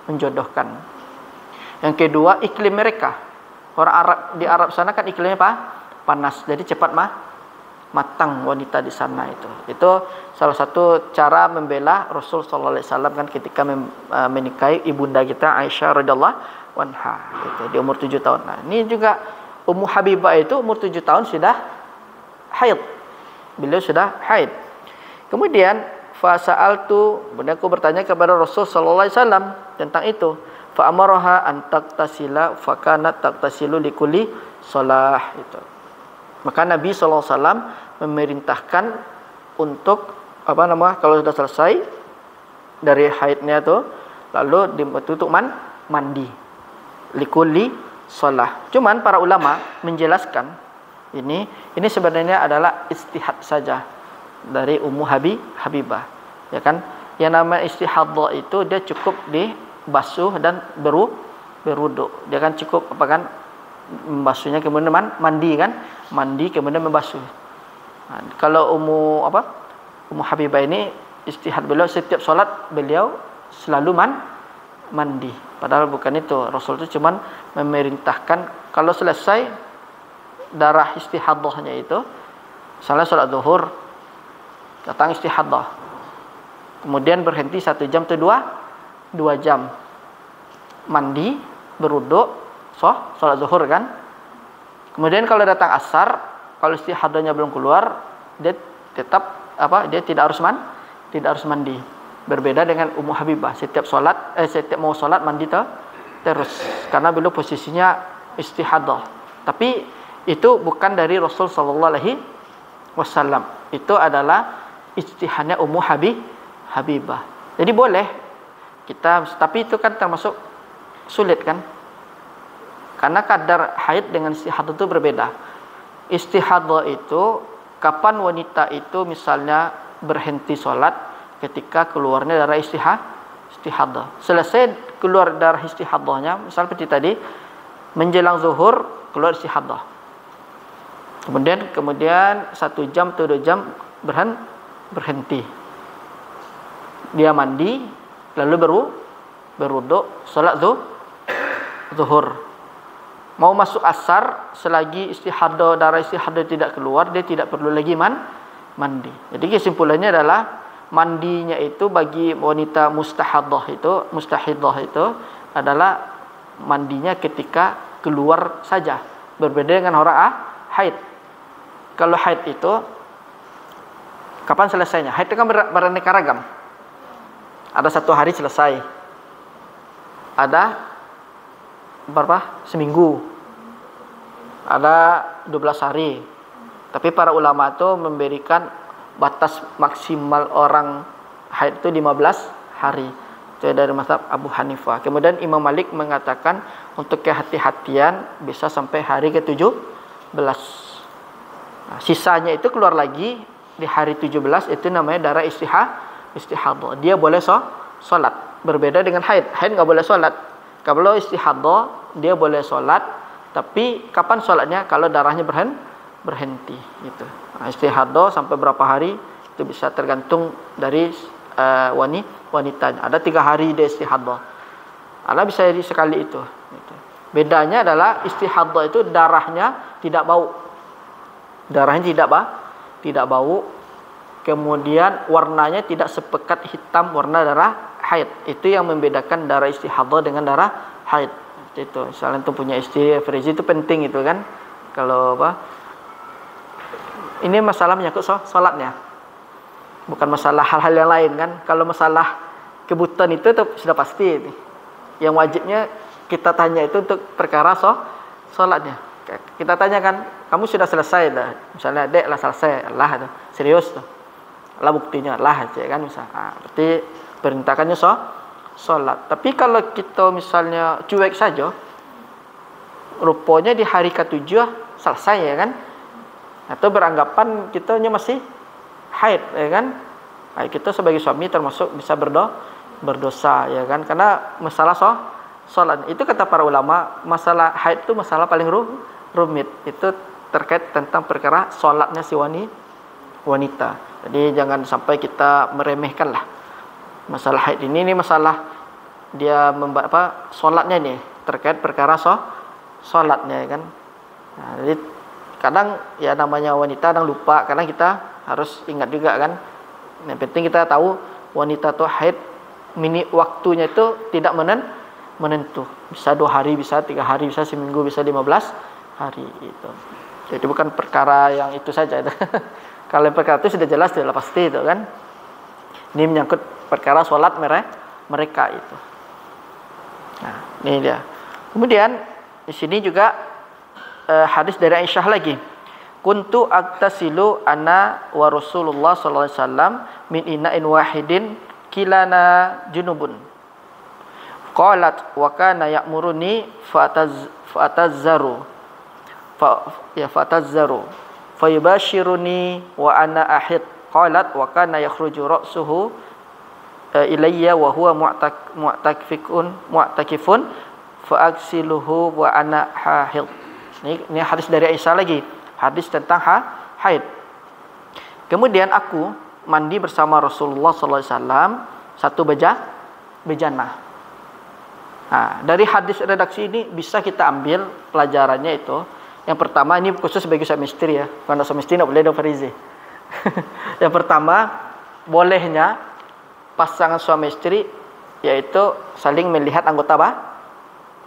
A: menjodohkan. Yang kedua, iklim mereka. Orang Arab di Arab sana kan iklimnya panas, jadi cepat matang wanita di sana itu. Itu salah satu cara membela Rasul sallallahu alaihi wasallam kan ketika menikahi ibunda kita Aisyah radhiyallahu anha itu di umur 7 tahun. Nah, ini juga Ummu Habibah itu umur 7 tahun sudah haid. Beliau sudah haid. Kemudian fasa'altu, kemudian aku bertanya kepada Rasul sallallahu alaihi wasallam tentang itu. Fa amaraha an taqtasila fa kanat taqtasilu likulli shalah itu. Maka Nabi sallallahu alaihi wasallam memerintahkan untuk kalau sudah selesai dari haidnya itu lalu ditutup mandi likulli shalah. Cuman para ulama menjelaskan ini sebenarnya adalah istihad saja dari Ummu Habibah, ya kan? Yang namanya istihadah itu dia cukup dibasuh dan berwudu. Dia kan cukup membasuhnya kemudian mandi kan? Mandi kemudian membasuh. Nah, kalau Ummu Habibah ini istihad beliau setiap salat beliau selalu mandi. Padahal bukan itu. Rasul itu cuman memerintahkan kalau selesai darah istihadahnya itu, misalnya salat zuhur datang istihadah, kemudian berhenti 1 jam atau 2 jam, mandi, berwudu, sholat zuhur kan. Kemudian kalau datang asar, kalau istihadahnya belum keluar, dia tetap dia tidak harus mandi. Berbeda dengan Ummu Habibah, setiap mau salat mandi terus karena beliau posisinya istihadah. Tapi itu bukan dari Rasul sallallahu alaihi wasallam. Itu adalah ijtihadnya Ummu Habibah. Jadi boleh kita, tapi itu kan termasuk sulit kan? Karena kadar haid dengan istihadah itu berbeda. Istihadah itu kapan wanita itu misalnya berhenti sholat ketika keluarnya darah istihadah. Selesai keluar darah istihadahnya, misal seperti tadi menjelang zuhur keluar istihadah. Kemudian 1 jam atau 2 jam berhenti. Dia mandi lalu berwudu, salat zuhur. Mau masuk asar, selagi darah istihadah tidak keluar, dia tidak perlu lagi mandi. Jadi kesimpulannya adalah mandinya itu bagi wanita mustahidah itu adalah mandinya ketika keluar saja. Berbeda dengan orang haid. Kalau haid itu kapan selesainya? Haid itu kan beraneka ragam. Ada 1 hari selesai. Ada berapa? Seminggu. Ada 12 hari. Tapi para ulama itu memberikan batas maksimal orang haid itu 15 hari. Itu dari mazhab Abu Hanifah. Kemudian Imam Malik mengatakan untuk kehati-hatian bisa sampai hari ke-17. Nah, sisanya itu keluar lagi di hari 17, itu namanya darah istihadah. Dia boleh sholat. Berbeda dengan haid. Haid nggak boleh sholat. Kalau istihadah dia boleh sholat, tapi kapan sholatnya? Kalau darahnya berhenti gitu. Nah, istihadah sampai berapa hari itu bisa tergantung dari wanitanya. Ada 3 hari dia istihadah. Ada bisa jadi sekali itu gitu. Bedanya adalah istihadah itu darahnya tidak bau. Darahnya tidak bau. Kemudian warnanya tidak sepekat hitam warna darah haid. Itu yang membedakan darah istihadah dengan darah haid. Itu misalnya itu punya istri Frizi itu penting itu kan. Kalau ini masalah menyangkut salatnya. Bukan masalah hal-hal yang lain kan. Kalau masalah kebutuhan itu sudah pasti. Yang wajibnya kita tanya itu untuk perkara salatnya. Kita tanyakan, kamu sudah selesai dah. Misalnya, dek lah selesai, lah itu serius tuh. Lah buktinya lah aja kan misal. Berarti perintahkannya salat. Tapi kalau kita misalnya cuek saja, rupanya di hari ke-7 selesai ya kan? Atau beranggapan kita masih haid ya kan? Nah, kita sebagai suami termasuk bisa berdosa ya kan? Karena masalah salat itu kata para ulama, masalah haid itu masalah paling rumit. Itu terkait tentang perkara salatnya si wanita. Jadi jangan sampai kita meremehkan lah masalah haid ini masalah dia salatnya nih terkait perkara salatnya kan. Nah, jadi kadang ya namanya wanita kadang lupa, kadang kita harus ingat juga kan. Yang penting kita tahu wanita tuh haid waktunya itu tidak menentu. Bisa 2 hari, bisa 3 hari, bisa seminggu, bisa 15 hari itu. Jadi bukan perkara yang itu saja itu. Kalau perkara itu sudah jelas pasti itu kan. Ini menyangkut perkara sholat mereka itu. Nah, ini dia. Kemudian di sini juga hadis dari Aisyah lagi. Kuntu aktasilu ana wa Rasulullah sallallahu alaihi wasallam min ina'in wahidin kilana junubun. Qalat wa kana ya'muruni fatazzaru. Fayubashiruni wa ana ahid. Qalat wa kana yakhruju ra'suhu ilayya wa huwa mu'takifun fa aksiluhu wa ana hahid. Ini hadis dari Aisyah lagi, hadis tentang haid. Kemudian aku mandi bersama Rasulullah sallallahu alaihi wasallam satu bejana. Nah, dari hadis redaksi ini bisa kita ambil pelajarannya itu. Yang pertama, ini khusus bagi suami istri ya. Kalau suami istri tidak boleh dong Farizi. Yang pertama, bolehnya pasangan suami istri yaitu saling melihat anggota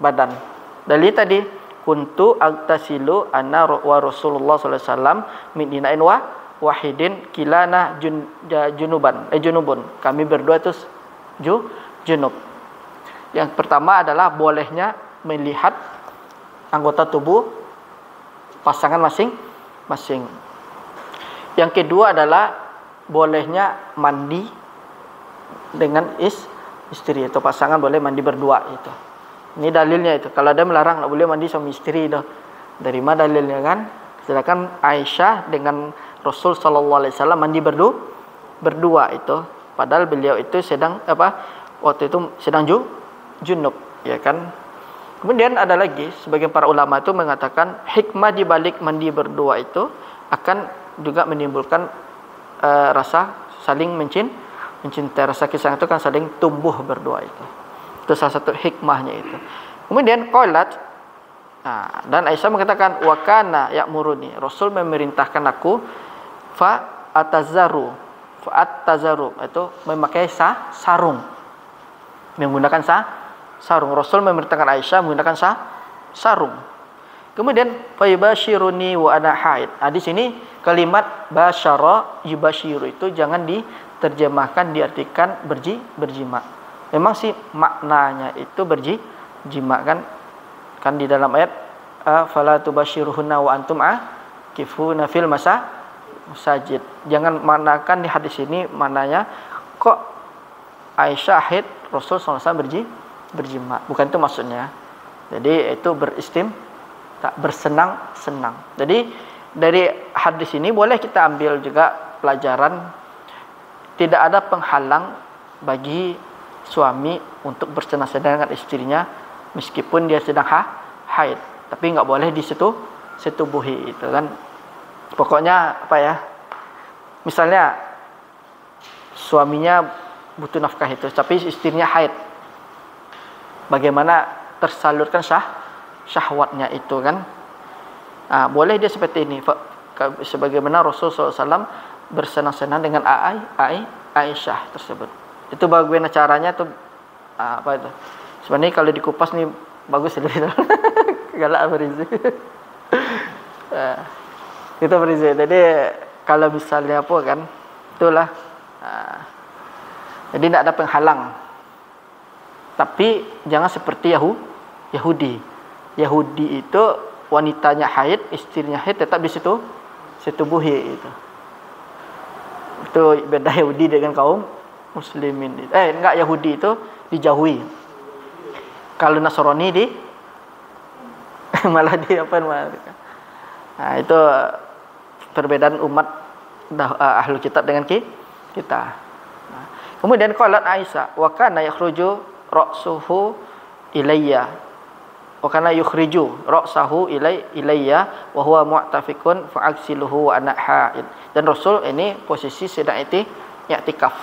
A: badan. Dari tadi kuntu agtasilu anna wa Rasulullah sallallahu alaihi wasallam min ina'in wahidin kilana junubun. Kami berdua itu junub. Yang pertama adalah bolehnya melihat anggota tubuh pasangan masing-masing. Yang kedua adalah bolehnya mandi dengan istri atau pasangan boleh mandi berdua itu. Ini dalilnya itu. Kalau ada melarang tak boleh mandi suami istri itu. Dari mana dalilnya kan? Sedangkan Aisyah dengan Rasul sallallahu alaihi wasallam mandi berdua itu. Padahal beliau itu sedang waktu itu sedang junub, ya kan? Kemudian ada lagi sebagian para ulama itu mengatakan hikmah di balik mandi berdua itu akan juga menimbulkan rasa saling mencintai, rasa kisah itu kan saling tumbuh berdua itu. Itu salah satu hikmahnya itu. Kemudian qalat, dan Aisyah mengatakan wa kana ya'muruni, Rasul memerintahkan aku fa atazaru itu memakai sarung, menggunakan sarung. Rasul memerintahkan Aisyah menggunakan sarung. Kemudian fayubashiruni wa ana haid. Di sini kalimat basyara yubashiru itu jangan diterjemahkan diartikan berjima. Memang sih maknanya itu berjima kan di dalam ayat fala tubashiruhunna wa antum akifuna fil masajid. Jangan maknakan di hadis ini maknanya kok Aisyah haid Rasul SAW berjima. Bukan itu maksudnya. Jadi itu bersenang-senang. Jadi dari hadis ini boleh kita ambil juga pelajaran tidak ada penghalang bagi suami untuk bersenang-senang dengan istrinya meskipun dia sedang haid. Tapi enggak boleh disetubuhi itu kan. Pokoknya misalnya suaminya butuh nafkah itu tapi istrinya haid. Bagaimana tersalurkan syahwatnya itu kan? Boleh dia seperti ini. Sebagaimana Rasulullah SAW bersenang-senang dengan Aisyah tersebut. Itu bagaimana caranya tuh itu? Sebenarnya kalau dikupas nih bagus lebih. Galak berisi. Kita berisi. Jadi kalau misalnya apa kan? Itulah. Jadi tidak ada penghalang. Tapi jangan seperti Yahudi. Yahudi itu wanitanya haid, istrinya haid tetap di situ setubuhi itu. Itu beda Yahudi dengan kaum muslimin. Enggak, Yahudi itu dijauhi. Kalau Nasrani malah itu perbedaan umat ahlul kitab dengan kita. Kemudian qalat Aisyah wa kana yakhruju ra'suhu ilayya wa kana yukhriju ra'sahu ilayya wa huwa mu'tafikun fa'aksiluhu wa ana haid. Dan Rasul ini posisi sedang i'tikaf.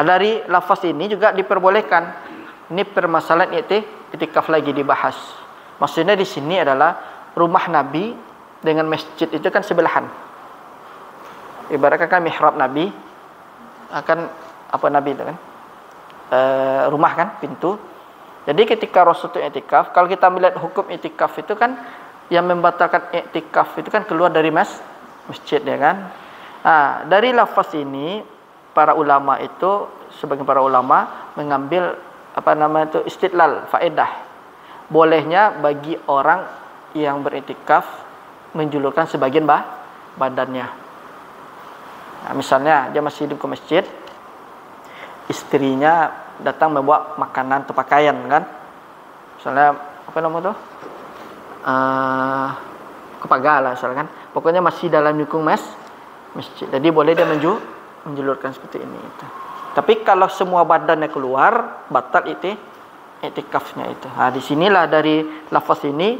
A: Dari lafaz ini juga diperbolehkan. Ini permasalahan i'tikaf lagi dibahas. Maksudnya di sini adalah rumah Nabi dengan masjid itu kan sebelahan. Ibaratnya kan mihrab Nabi akan Nabi itu kan rumah kan pintu. Jadi ketika Rasul itu i'tikaf, kalau kita melihat hukum i'tikaf itu kan yang membatalkan i'tikaf itu kan keluar dari masjid ya kan. Dari lafaz ini para ulama itu sebagian para ulama mengambil istidlal faedah bolehnya bagi orang yang beriktikaf menjulurkan sebagian badannya. Misalnya dia masih hidup ke masjid, istrinya datang membawa makanan atau pakaian kan, misalnya kepala misalkan, pokoknya masih dalam lingkung masjid, jadi boleh dia menjulurkan seperti ini itu. Tapi kalau semua badannya keluar, batal i'tikafnya itu. Disinilah dari lafaz ini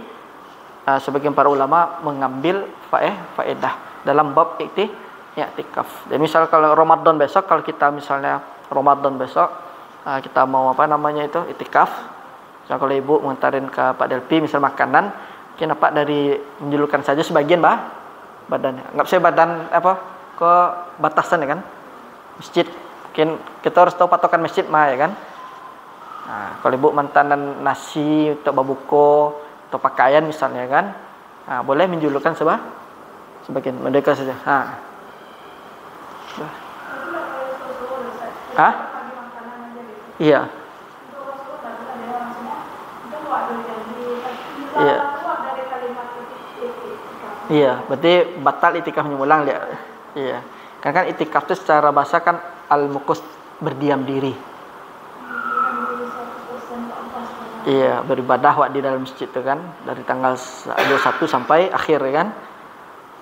A: sebagian para ulama mengambil faedah dalam bab i'tikaf. Dan misal kalau Ramadan besok, kalau kita misalnya Ramadan besok kita mau i'tikaf. Misal kalau ibu mengantarin ke Pak Delpi misal makanan, mungkin dari menjulurkan saja sebagian badannya. Enggak bisa badan ke batasan ya kan? Masjid. Mungkin kita harus tahu patokan masjid ya kan. Kalau ibu mantanan nasi untuk babuko atau pakaian misalnya kan, boleh menjulurkan sebagian mereka saja. Hah? Iya. Iya. Iya, berarti batal itikafnya ulang dia. Iya. Kan itikaf itu secara bahasa kan al-mukus berdiam diri. Iya, beribadah di dalam masjid itu kan dari tanggal 21 sampai akhir kan.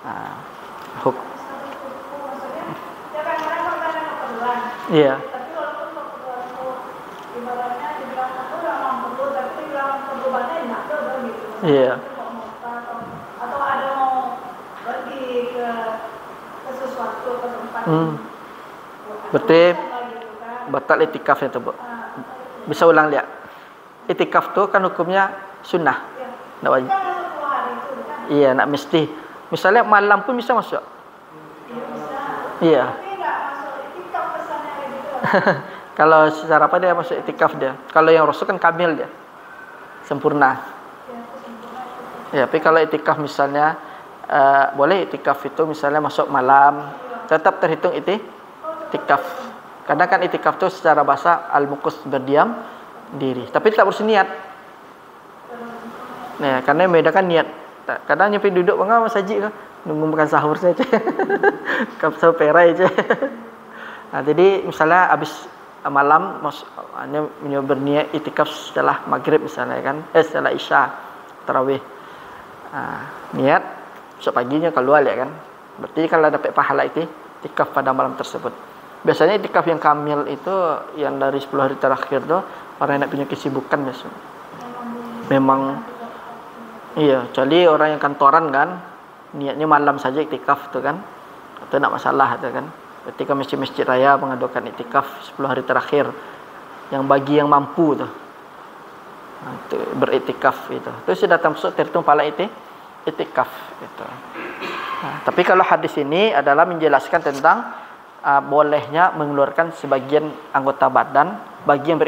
A: Nah, iya. Iya.
B: Atau ada mau pergi ke sesuatu ke tempat.
A: Berarti batal itikaf itu, Bu. Bisa ulang lihat. Itikaf tuh kan hukumnya sunnah. Enggak wajib. Iya, nak mesti. Misalnya malam pun bisa masuk. Iya.
B: Tapi enggak masuk itikaf pesannya gitu.
A: Kalau secara apa dia masuk itikaf dia? Kalau yang Rasul kan kamil dia. Sempurna. Ya, tapi kalau itikaf misalnya boleh itikaf itu misalnya masuk malam, tetap terhitung itikaf. Kadang kan itikaf itu secara bahasa al-mukus berdiam diri, tapi tak harus niat. Nah, karena membedakan niat. Kadang nyampe duduk bangga masjid kan, nunggu makan sahur saja. Kapsul perai aja. Nah, jadi misalnya habis malam hanya berniat itikaf setelah maghrib misalnya kan, setelah isya tarawih. Niat besok paginya keluar ya kan. Berarti kalau dapat pahala itikaf pada malam tersebut. Biasanya itikaf yang kamil itu yang dari 10 hari terakhir tuh orang yang punya kesibukan biasanya. Memang iya, kecuali orang yang kantoran kan niatnya malam saja itikaf tuh kan. Itu enggak masalah tuh kan. Ketika masjid-masjid raya mengadakan itikaf 10 hari terakhir yang bagi yang mampu tuh. Itu beritikaf itu. Itu sudah termasuk terhitung pahala itikaf itu. Nah, tapi kalau hadis ini adalah menjelaskan tentang bolehnya mengeluarkan sebagian anggota badan bagi yang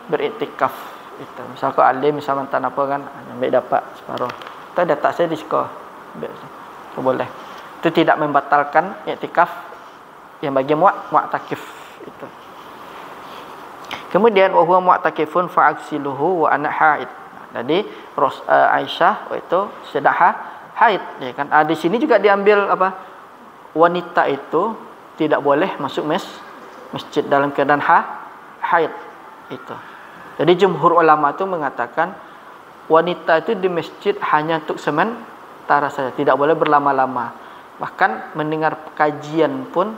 A: beritikaf itu. Misal kau alim misal mantan apa kan sampai dapat separuh. Itu data saya di sekolah. Itu boleh. Itu tidak membatalkan iktikaf yang bagi mu'takif itu. Kemudian wa huwa mu'takifun fa'aksiluhu wa ana haid. Jadi Aisyah itu sedang haid ya kan. Di sini juga diambil apa? Wanita itu tidak boleh masuk masjid dalam keadaan haid itu. Jadi jumhur ulama itu mengatakan wanita itu di masjid hanya untuk sementara saja, tidak boleh berlama-lama. Bahkan mendengar kajian pun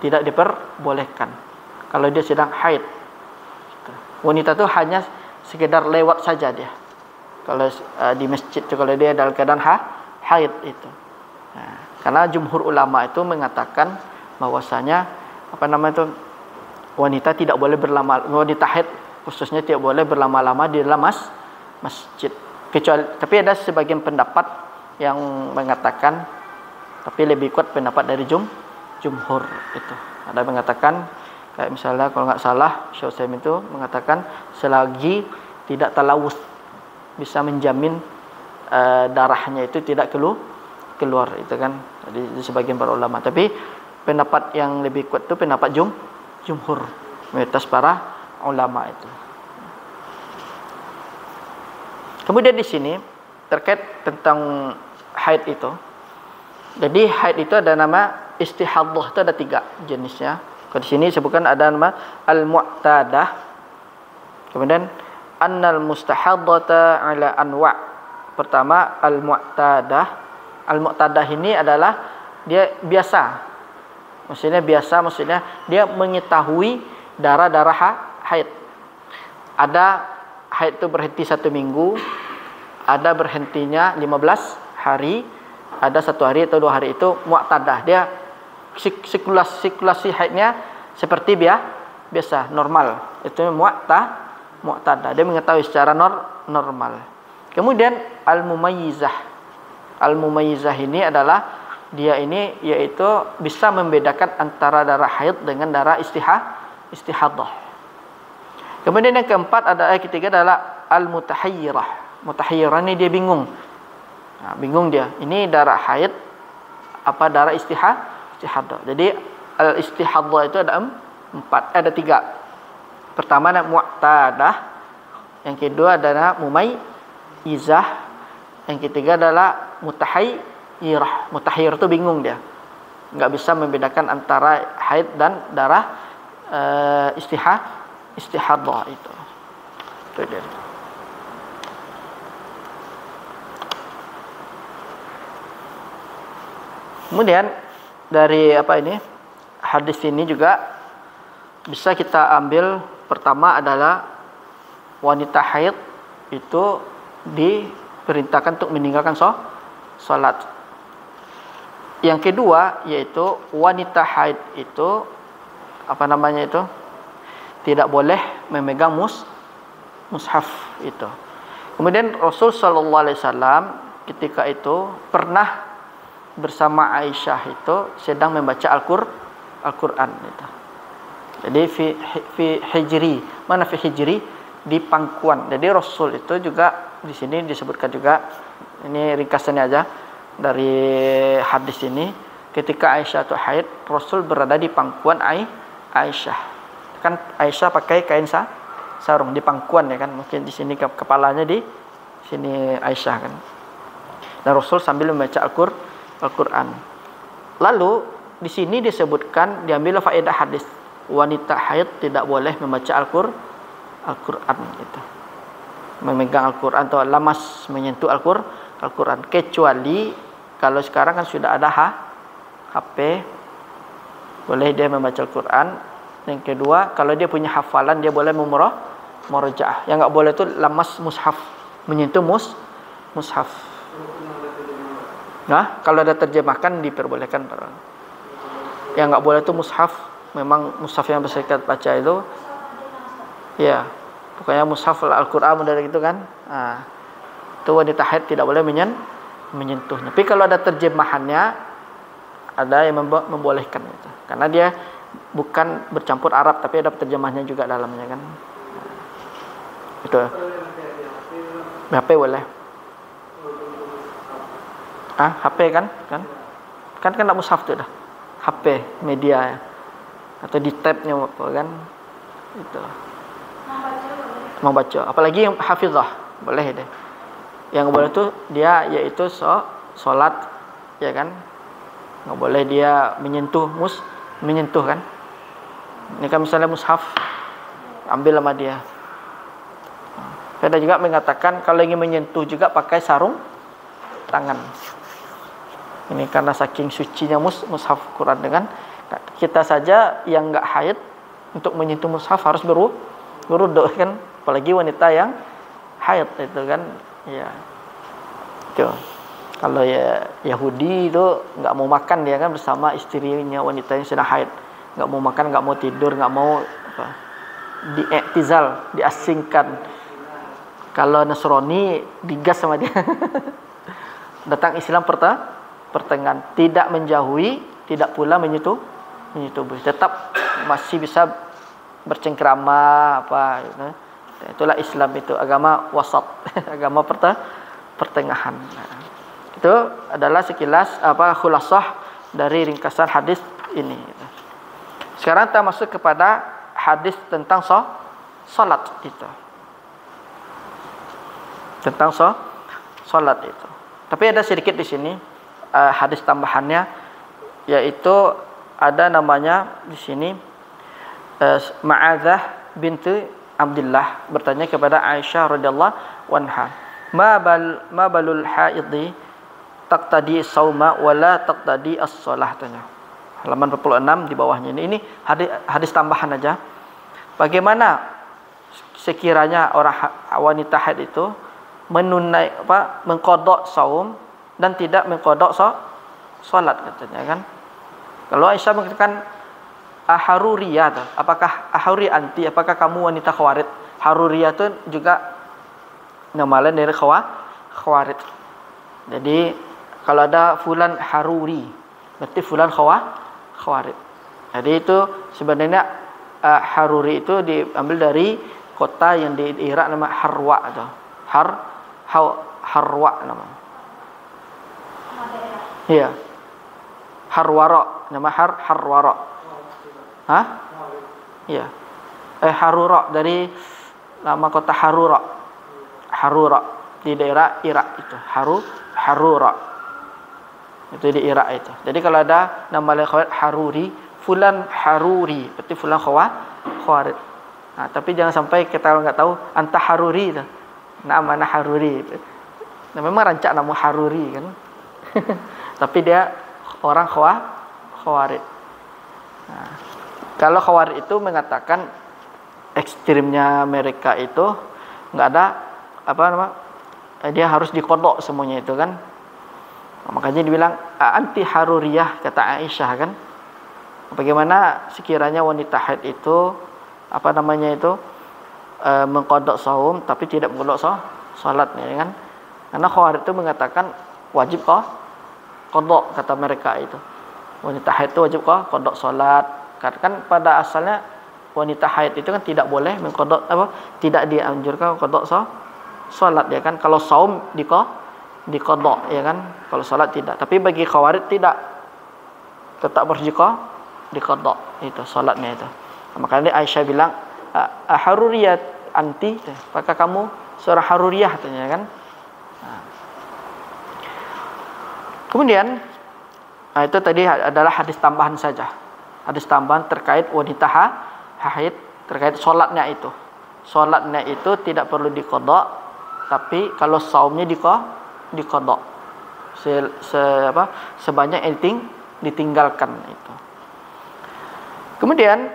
A: tidak diperbolehkan kalau dia sedang haid. Wanita itu hanya sekedar lewat saja dia. Kalau di masjid itu kalau dia dalam keadaan haid itu. Nah, karena jumhur ulama itu mengatakan bahwasanya wanita tidak boleh wanita haid khususnya tidak boleh berlama-lama di dalam masjid. Kecuali tapi ada sebagian pendapat yang mengatakan tapi lebih kuat pendapat dari jumhur itu. Ada yang mengatakan kayak misalnya kalau nggak salah Syekh Utsaimin itu mengatakan selagi tidak talawus bisa menjamin darahnya itu tidak keluar itu kan. Jadi sebagian para ulama. Tapi pendapat yang lebih kuat itu pendapat jumhur mayoritas para ulama itu. Kemudian di sini terkait tentang haid itu. Jadi haid itu ada nama istihadhah itu ada 3 jenisnya. Di sini sebutkan ada nama al-mu'tadah. Kemudian annal mustahadhata ala anwa'. Pertama al-mu'tadah. Al-mu'tadah ini adalah dia biasa. Maksudnya dia mengetahui darah-darah haid. Ada haid itu berhenti 1 minggu, ada berhentinya 15 hari, ada 1 hari atau 2 hari itu mu'tadah. Dia siklasi haidnya seperti biasa, normal. Itu mu'tadah. Dia mengetahui secara normal. Kemudian al-mumayyizah. Al-mumayyizah ini adalah dia ini yaitu bisa membedakan antara darah haid dengan darah istihadhah. Kemudian yang keempat ketiga adalah al-mutahayyirah. Mutahayyirah ini dia bingung. Nah, bingung dia. Ini darah haid apa darah istihadhah. Jadi al-istihadhah itu ada 4. Ada 3. Pertama adalah mu'tadah, yang kedua adalah mumayyizah, yang ketiga adalah mutahayyirah. Mutahayyir itu bingung dia, nggak bisa membedakan antara haid dan darah istihadah itu dia. Kemudian dari hadis ini juga bisa kita ambil, pertama adalah wanita haid itu diperintahkan untuk meninggalkan salat. Yang kedua yaitu wanita haid itu tidak boleh memegang mushaf itu. Kemudian Rasul sallallahu alaihi wasallam ketika itu pernah bersama Aisyah itu sedang membaca Al-Qur'an itu. Jadi fi hijri, mana fi hijri, di pangkuan. Jadi Rasul itu juga di sini disebutkan juga, ini ringkasannya aja dari hadis ini, ketika Aisyah itu haid, Rasul berada di pangkuan Aisyah. Kan Aisyah pakai kain sarung di pangkuan ya kan, mungkin di sini kepalanya di sini Aisyah kan. Dan Rasul sambil membaca Al-Qur'an. Lalu di sini disebutkan, diambil faedah hadis, wanita haid tidak boleh membaca Al-Qur'an itu. Memegang Al-Qur'an atau lamas menyentuh Al-Qur'an, kecuali kalau sekarang kan sudah ada HP, boleh dia membaca Al-Qur'an. Yang kedua, kalau dia punya hafalan dia boleh murojaah. Yang enggak boleh itu lamas mushaf, menyentuh mushaf. Nah, kalau ada terjemahkan diperbolehkan. Yang enggak boleh itu mushaf, memang mushaf yang bisa kita baca itu ya, pokoknya mushaf Al-Qur'an dari gitu kan. Nah, itu wanita haid tidak boleh menyentuh. Tapi kalau ada terjemahannya, ada yang membolehkan itu. Karena dia bukan bercampur Arab, tapi ada terjemahnya juga dalamnya kan. Itu. HP boleh. HP kan enggak mushaf tuh dah. HP media ya. Atau di tabnya apa kan. Itu. Membaca, apalagi yang hafizah boleh deh. Yang boleh tuh dia yaitu salat ya kan. Enggak boleh dia menyentuh kan. Ini kan misalnya mushaf ambil sama dia. Ada juga mengatakan kalau ingin menyentuh juga pakai sarung tangan. Ini karena saking sucinya mushaf Quran dengan kita saja yang enggak haid untuk menyentuh mushaf harus berwudu kan, apalagi wanita yang haid itu kan ya. Itu. Kalau ya Yahudi itu enggak mau makan dia kan bersama istrinya wanita yang sedang haid. Enggak mau makan, enggak mau tidur, enggak mau diiktizal, diasingkan. Kalau Nasrani digas sama dia. Datang Islam pertengahan, tidak menjauhi, tidak pula menyentuh. Tetap masih bisa bercengkrama apa gitu. Itulah Islam itu, agama wasat, agama pertengahan. Itu adalah sekilas khulasah dari ringkasan hadis ini. Sekarang kita masuk kepada hadis tentang salat itu. Tentang salat itu. Tapi ada sedikit di sini hadis tambahannya, yaitu ada namanya di sini Ma'adzah binti Abdullah bertanya kepada Aisyah radhiyallahu anha, ma balul haidhi taqtadi sauma wala taqtadi as-shalah, tanya. Halaman 46 di bawahnya ini hadis tambahan aja. Bagaimana sekiranya orang wanita haid itu mengqadha saum dan tidak mengqadha salat katanya kan. Kalau Aisyah mengatakan Haruriyah, apakah Haruri anti, apakah kamu wanita khawarid? Haruriyah itu juga nama lain dari khawarid. Jadi kalau ada fulan Haruri, berarti fulan khawarid. Jadi itu sebenarnya Haruri itu diambil dari kota yang di Irak nama Harwa atau Harwa namanya. Iya. Harwara, nama Harwara. Hah? Ya. Harura dari nama kota Harura. Harura di daerah Irak itu. Harura. Itu di Irak itu. Jadi kalau ada nama lain khawarij Haruri, fulan Haruri, berarti fulan khawarij. Nah, tapi jangan sampai kita enggak tahu anta Haruri itu. Nama Haruri itu. Nah, memang rancak nama Haruri kan. Tapi dia orang khawarij. Nah, kalau khawarij itu mengatakan ekstrimnya mereka itu enggak ada dia harus dikodok semuanya itu kan. Makanya dibilang anti haruriyah, kata Aisyah kan. Bagaimana sekiranya wanita haid itu mengkodok saum tapi tidak mengkodok salat ya kan. Karena khawarij itu mengatakan wajib kodok, kata mereka itu. Wanita haid itu wajib kodok salat. Kan pada asalnya wanita haid itu kan tidak boleh mengkodok tidak dianjurkan kodok salat ya kan. Kalau saum dikodok ya kan, kalau salat tidak. Tapi bagi khawarij tidak, tetap harus dikodok itu salatnya itu. Makanya Aisyah bilang haruriyat anti, apakah kamu seorang haruriyah katanya kan. Kemudian itu tadi adalah hadis tambahan saja, hadis tambahan terkait wanita haid, terkait solatnya itu. Solatnya itu tidak perlu dikodok, tapi kalau saumnya dikodok sebanyak yang ditinggalkan itu. Kemudian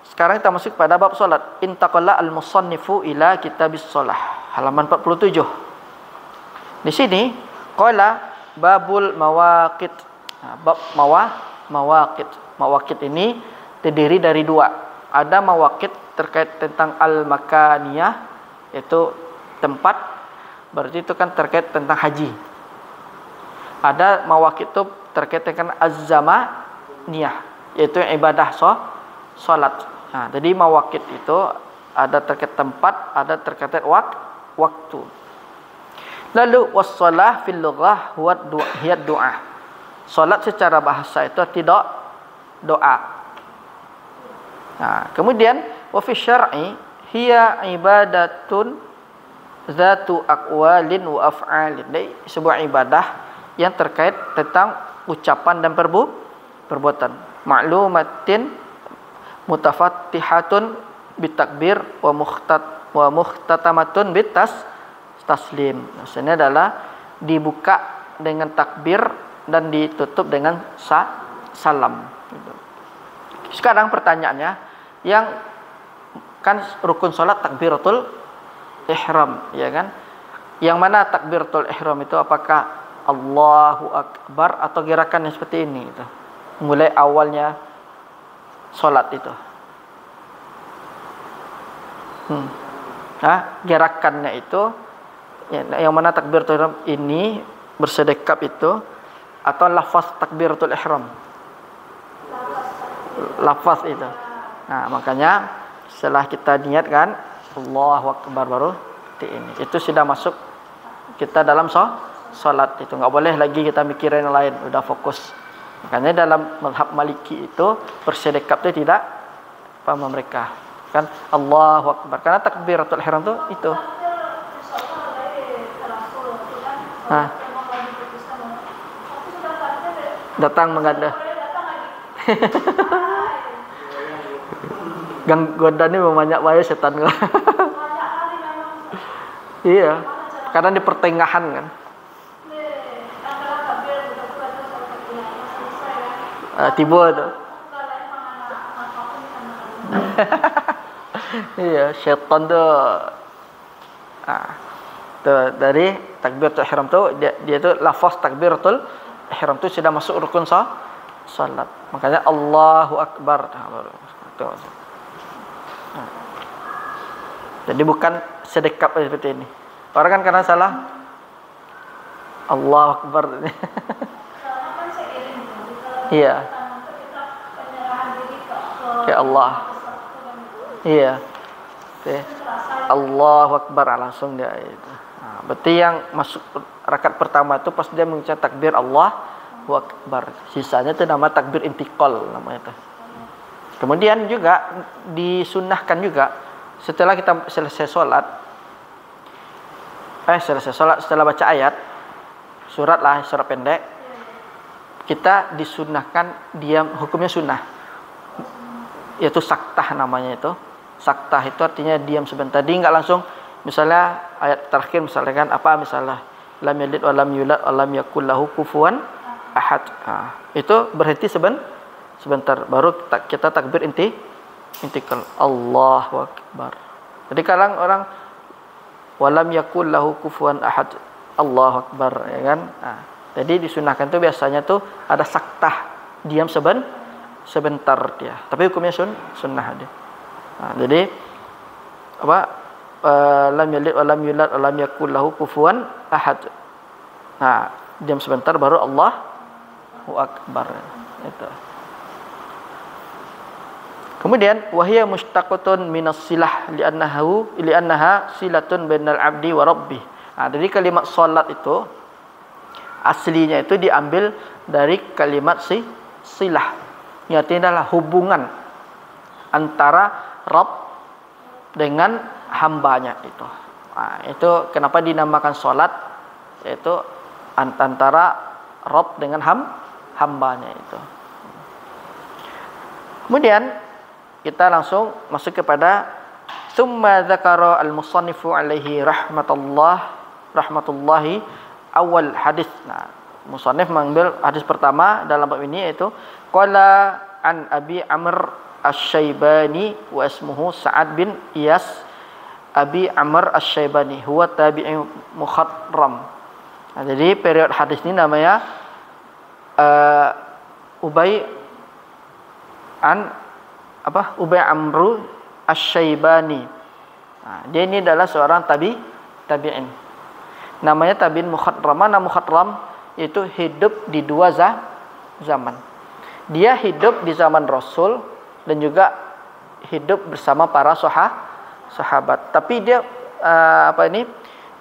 A: sekarang kita masuk pada bab solat. Intaqalla al-musannifu ila kitabis shalah, halaman 47. Di sini qala babul mawaqit. Bab mawaqit. Mawaqit ini terdiri dari dua. Ada mawaqit terkait tentang al-makaniyah, yaitu tempat, berarti itu kan terkait tentang haji. Ada mawaqit itu terkait dengan az-zamaniyah, yaitu ibadah salat. Nah, jadi mawaqit itu ada terkait tempat, ada terkait waktu. Lalu was-shalah fil lughah hiya doa. Salat secara bahasa itu tidak doa. Nah, kemudian wa fi syar'i hiya ibadatun zatu aqwalin wa af'alin. Ini sebuah ibadah yang terkait tentang ucapan dan perbuatan. Ma'lumatin mutafattihatun bitakbir wa muhtatamatun taslim. Maksudnya adalah dibuka dengan takbir dan ditutup dengan salam. Sekarang pertanyaannya, yang kan rukun salat takbiratul ihram, ya kan? Yang mana takbiratul ihram itu, apakah Allahu Akbar atau gerakan yang seperti ini itu? Mulai awalnya salat itu. Gerakannya itu yang mana takbiratul ihram ini bersedekap itu atau lafaz takbiratul ihram? Lafaz itu. Nah, makanya setelah kita niatkan Allahu Akbar baru seperti ini. Itu sudah masuk kita dalam salat itu. Enggak boleh lagi kita mikirin yang lain, udah fokus. Makanya dalam mazhab Maliki itu bersedekap itu tidak paham mereka. Kan Allahu Akbar. Karena takbiratul ihram itu. Datang mengadah. Gang goda ini banyak banget setan. Iya, karena di pertengahan kan. Tiba tu. Iya, setan tu. Dari takbiratul ihram tu dia tu lafaz takbiratul ihram tu sudah masuk rukun salat. Makanya Allahu Akbar. Jadi bukan sedekap seperti ini. Orang kan karena salah Allahu Akbar. Iya. Ya Allah. Iya. Allahu Akbar langsung dia itu. Berarti yang masuk rakaat pertama itu pas dia mengucap takbir Allahu Akbar. Sisanya itu nama takbir intiqal namanya itu. Kemudian juga disunnahkan juga setelah kita selesai sholat, setelah baca ayat, surat pendek, kita disunnahkan diam, hukumnya sunnah, yaitu saktah namanya itu. Saktah itu artinya diam sebentar, dia nggak langsung, misalnya ayat terakhir misalkan apa, misalnya lam yalid wa lam yulad wa lam yakul lahu kufuwan ahad. Itu berhenti sebentar, baru kita takbir intikal Allahu Akbar. Jadi kadang orang walam yakul lahu kufuwan ahad Allahu Akbar, ya kan. Jadi disunahkan tuh biasanya tuh ada saktah, diam sebentar dia. Tapi hukumnya sunnah dia. Jadi apa, lam yalid wa lam yulad wa lam yakul lahu kufuwan ahad. Diam sebentar baru Allahu Akbar. Itu. Kemudian wahya mushtaqatun minas silah li'annaha silatun bainal abdi wa rabbih. Jadi kalimat salat itu aslinya itu diambil dari kalimat silah. Yang artinya adalah hubungan antara Rabb dengan hambanya itu. Itu kenapa dinamakan salat, yaitu antara Rabb dengan hambanya itu. Kemudian kita langsung masuk kepada tsumma dzakara al-musannifu alaihi rahmatullahi awal hadis. Musannif mengambil hadis pertama dalam bab ini, yaitu qala an Abi Amr Asy-Syaibani wa ismuhu Sa'ad bin Iyas. Abi Amr Asy-Syaibani huwa tabi'i mukhatram. Jadi period hadis ini namanya Ubay Amru Asy-Syaibani. Dia ini adalah seorang tabi'in. Namanya tabi'in mukhatram. Mana mukhatram? Yaitu hidup di dua zaman. Dia hidup di zaman Rasul dan juga hidup bersama para sahabat. Tapi dia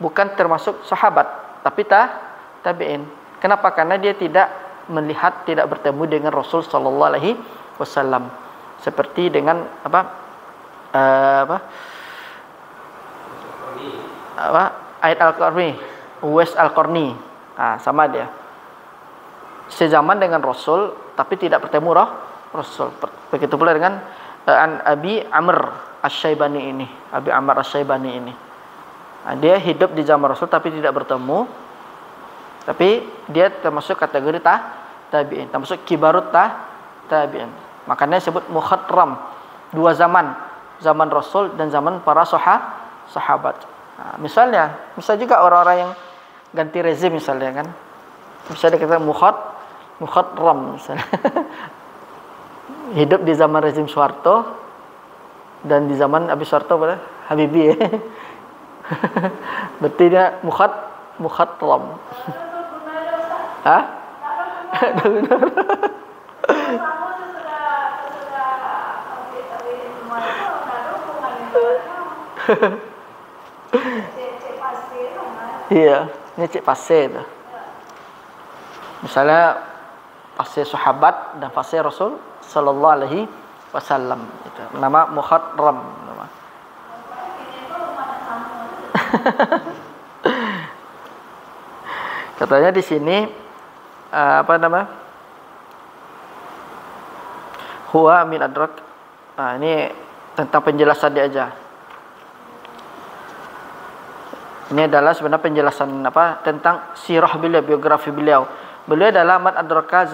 A: bukan termasuk sahabat, tapi tabi'in. Kenapa? Karena dia tidak bertemu dengan Rasul sallallahu alaihi wasallam. Seperti dengan Aid Al-Qarni, Uwais Al-Qarni. Sama dia. Sezaman dengan Rasul tapi tidak bertemu Rasul. Begitu pula dengan Abi Amr Asy-Syaibani ini. Abi Amr Asy-Syaibani ini. Dia hidup di zaman Rasul tapi tidak bertemu. Tapi dia termasuk kategori tabi'in, termasuk kibarut tabi'in. Makanya disebut mukhatram, dua zaman Rasul dan zaman para sahabat. Misal juga orang-orang yang ganti rezim misalnya kan, bisa dikatakan mukhatram misalnya. Hidup di zaman rezim Soeharto dan di zaman Habib Soeharto pada Habibie. Berarti dia mukhatram. Hah? Iya, ini cek fase itu. Misalnya fase sahabat dan fase Rasul sallallahu alaihi wasallam itu. Nama mukhatram nama. Katanya di sini huwa min adrak. Ini tentang penjelasan dia aja. Ini adalah sebenarnya penjelasan tentang sirah beliau, biografi beliau. Beliau adalah man adraka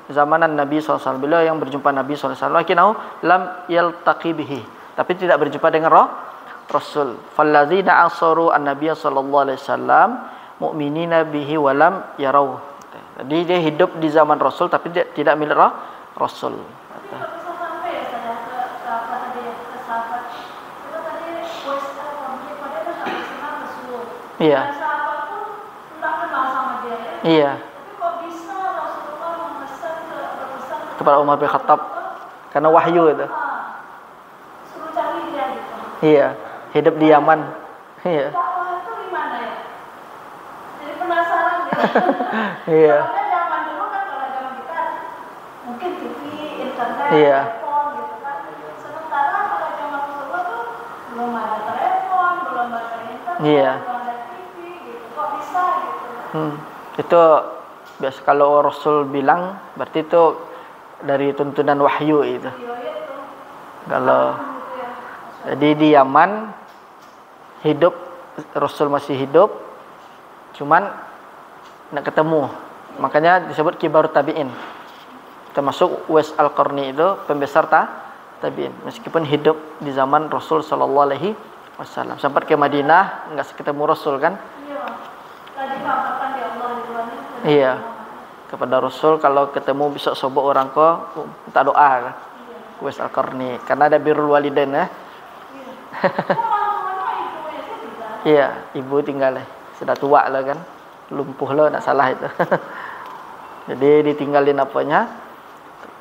A: zamanan Nabi SAW. Beliau yang berjumpa Nabi SAW. Lakinnahu lam yaltaqi bihi. Tapi tidak berjumpa dengan Rasul. Falladzina asaru an-nabiy sallallahu alaihi wasallam mu'minina bihi wa lam yarau. Jadi dia hidup di zaman Rasul tapi dia tidak milik Rasul. Iya. Iya. Kepada Umar bin Khattab karena wahyu itu.
B: Suruh cari dia gitu.
A: Iya, hidup di Yaman. Iya.
B: Dakwah itu gimana ya? Jadi penasaran gitu.
A: Iya.
B: Soalnya zaman dulu kan, kalau zaman kita mungkin TV, internet,
A: Iya.
B: telepon gitu.
A: Iya.
B: ada TV gitu. Kok bisa gitu?
A: Itu biasa kalau Rasul bilang berarti itu dari tuntunan wahyu itu.
B: Iya itu.
A: Kalau
B: Gitu ya.
A: jadi di Yaman hidup, Rasul masih hidup, cuman nak ketemu, makanya disebut kibar tabi'in, termasuk Uwais Al-Qarni itu pembesar tabi'in, meskipun hidup di zaman Rasul Sallallahu Alaihi Wasallam. Sempat ke Madinah nggak ketemu Rasul kan?
B: Iya. Tadi kabarkan di Allah ridwannya.
A: Iya, kepada Rasul kalau ketemu bisa sobok orang ko minta doa kan? Uwais Al-Qarni karena ada birrul walidain ya. Iya, ibu tinggal sudah tua lah kan, lumpuh lah, tak salah itu. Jadi ditinggalin apanya,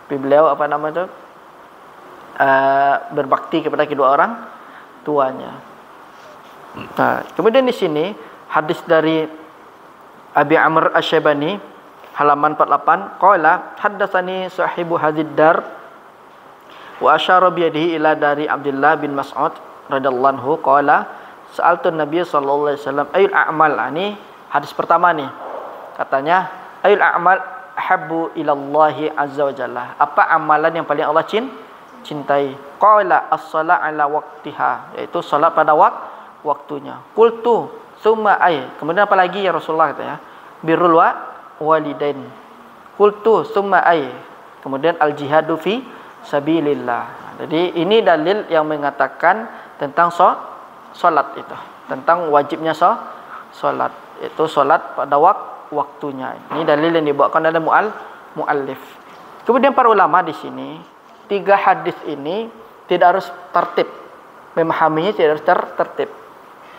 A: tapi beliau apa nama itu berbakti kepada kedua orang tuanya. Nah, kemudian di sini hadis dari Abi Amr Asy-Syaibani halaman 48, qala haddatsani sahibu hadzid dar wa asyara bi yadihi ila dari Abdullah bin Mas'ud radhiyallahu anhu qala sa'altu Nabi sallallahu alaihi wasallam ayul a'mal. Ini hadis pertama nih. Katanya ayul a'mal habbu ilallahi azza wa jalla. Apa amalan yang paling Allah cintai? Qala as-shalat ala waqtiha, yaitu salat pada waktunya. Qultu summa ay. Kemudian apa lagi ya Rasulullah katanya? Birrul walidain. Qultu summa ay. Kemudian al-jihadu fi sabilillah. Jadi ini dalil yang mengatakan tentang salat itu, tentang wajibnya salat. Itu salat pada waktunya. Ini dalil yang dibawakan oleh muallif. Kemudian para ulama di sini, 3 hadis ini tidak harus tertib. Memahaminya tidak harus tertib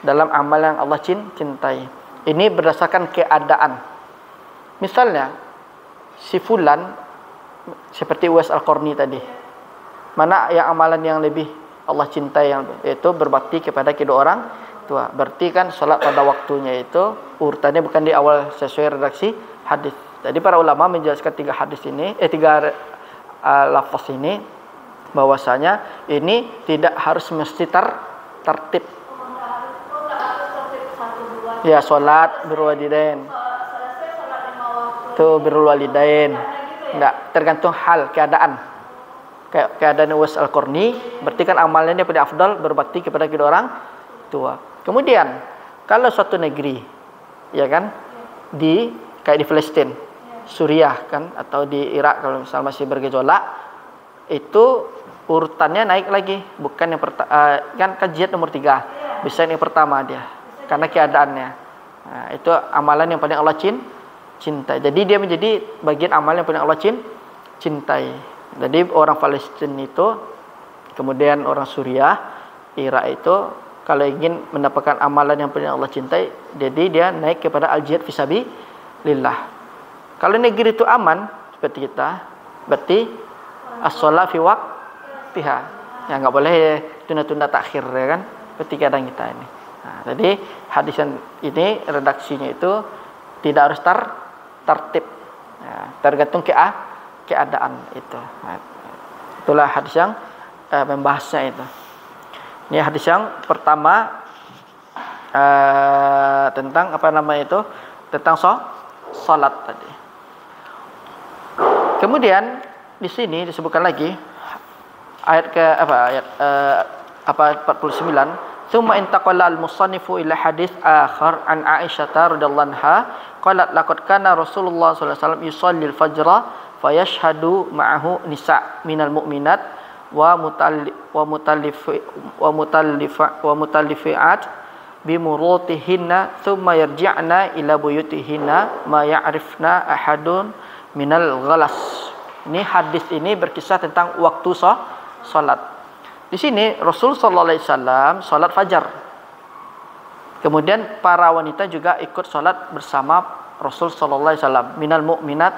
A: dalam amal yang Allah cintai. Ini berdasarkan keadaan. Misalnya si fulan seperti Uwais Al-Qarni tadi. Mana yang amalan yang lebih Allah cintai, yang itu berbakti kepada kedua orang tua. Berarti kan salat pada waktunya itu urutannya bukan di awal sesuai redaksi hadis. Jadi para ulama menjelaskan 3 hadis ini, 3 lafaz ini bahwasanya ini tidak harus mesti tertib. Ya, salat birrul walidain. Itu birrul walidain. Enggak, tergantung hal, keadaan. Keadaan Uwais Al-Qarni, berarti kan amalnya dia paling afdal berbakti kepada kedua orang tua. Kemudian kalau suatu negeri, ya kan, kayak di Palestina, Suriah kan, atau di Irak kalau misalnya masih bergejolak, itu urutannya naik lagi, bukan yang kan jihad nomor 3, bisa yang pertama dia, karena keadaannya. Nah, itu amalan yang paling Allah cintai. Jadi dia menjadi bagian amal yang paling Allah cintai. Jadi orang Palestina itu, kemudian orang Suriah, Irak itu kalau ingin mendapatkan amalan yang paling Allah cintai, jadi dia naik kepada al-jihad fisabilillah. Kalau negeri itu aman seperti kita, berarti as-shalat fi waqtiha. Ya enggak boleh tunda-tunda takhir ya kan, seperti kadang kita ini. Nah, jadi hadis ini redaksinya itu tidak harus tertib. Ya, tergantung keadaan itu. Nah, itulah hadis yang membahasnya itu. Ini hadis yang pertama tentang apa namanya itu? Tentang salat tadi. Kemudian di sini disebutkan lagi ayat 49. Tsumma intaqala al-musannifu ila hadits akhar an Aisyah radhiyallahu anha qalat laqad kana Rasulullah sallallahu alaihi wasallam yusalli al-fajra fayashhadu ma'ahu nisa' minal mu'minat wa mutallifi'at bimurutihinna thumma yarji'na ila buyutihinna ma ya'rifna ahadun minal ghalas. Ini hadis ini berkisah tentang waktu salat. Di sini Rasul sallallahu alaihi wasallam salat fajar. Kemudian para wanita juga ikut salat bersama Rasul sallallahu alaihi wasallam. Minal mu'minat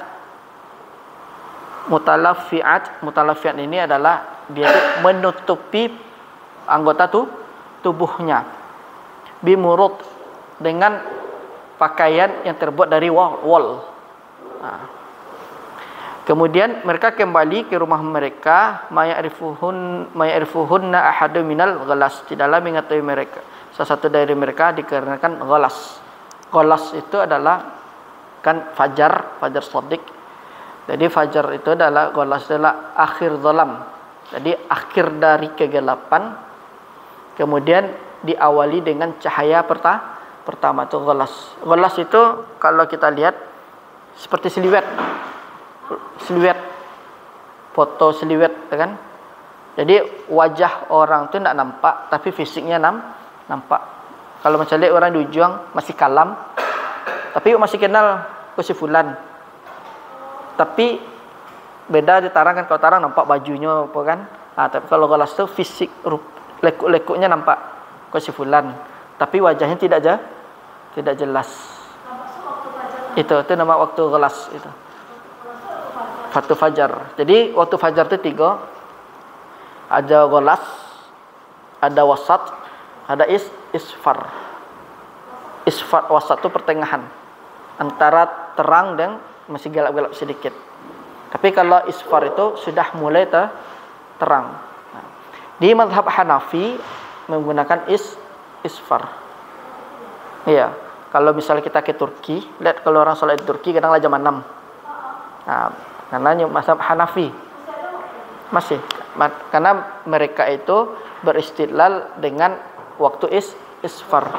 A: mutalafiat ini adalah dia menutupi anggota tubuhnya. Bimurut dengan pakaian yang terbuat dari wol. Nah. Kemudian mereka kembali ke rumah mereka, mayarifuhunna ahadu minal ghalas, tidaklah mengetahui mereka salah satu dari mereka dikarenakan ghalas. Ghalas itu adalah kan fajar shadiq. Jadi fajar itu adalah ghalas, adalah akhir zalam. Jadi akhir dari kegelapan, kemudian diawali dengan cahaya pertama itu ghalas. Ghalas itu kalau kita lihat seperti siliwet foto siliwet, kan? Jadi wajah orang itu tidak nampak, tapi fisiknya nampak. Kalau macam lihat orang di ujung masih kalam, tapi masih kenal si fulan. Tapi beda ditarang kan, kalau tarang nampak bajunya apa kan. Tapi kalau ghalas itu fisik lekuk-lekuknya nampak si fulan, tapi wajahnya tidak jelas. Itu nama waktu ghalas itu. Waktu fajar. Jadi waktu fajar itu 3. Ada ghalas, ada wasat, ada isfar. Isfar wasat itu pertengahan antara terang dan masih gelap-gelap sedikit. Tapi kalau isfar itu sudah mulai terang. Di mazhab Hanafi menggunakan isfar. Iya. Kalau misalnya kita ke Turki, lihat kalau orang salat di Turki kadang-kadang jam 6. Nah, karena mazhab Hanafi masih, karena mereka itu beristidlal dengan waktu isfar.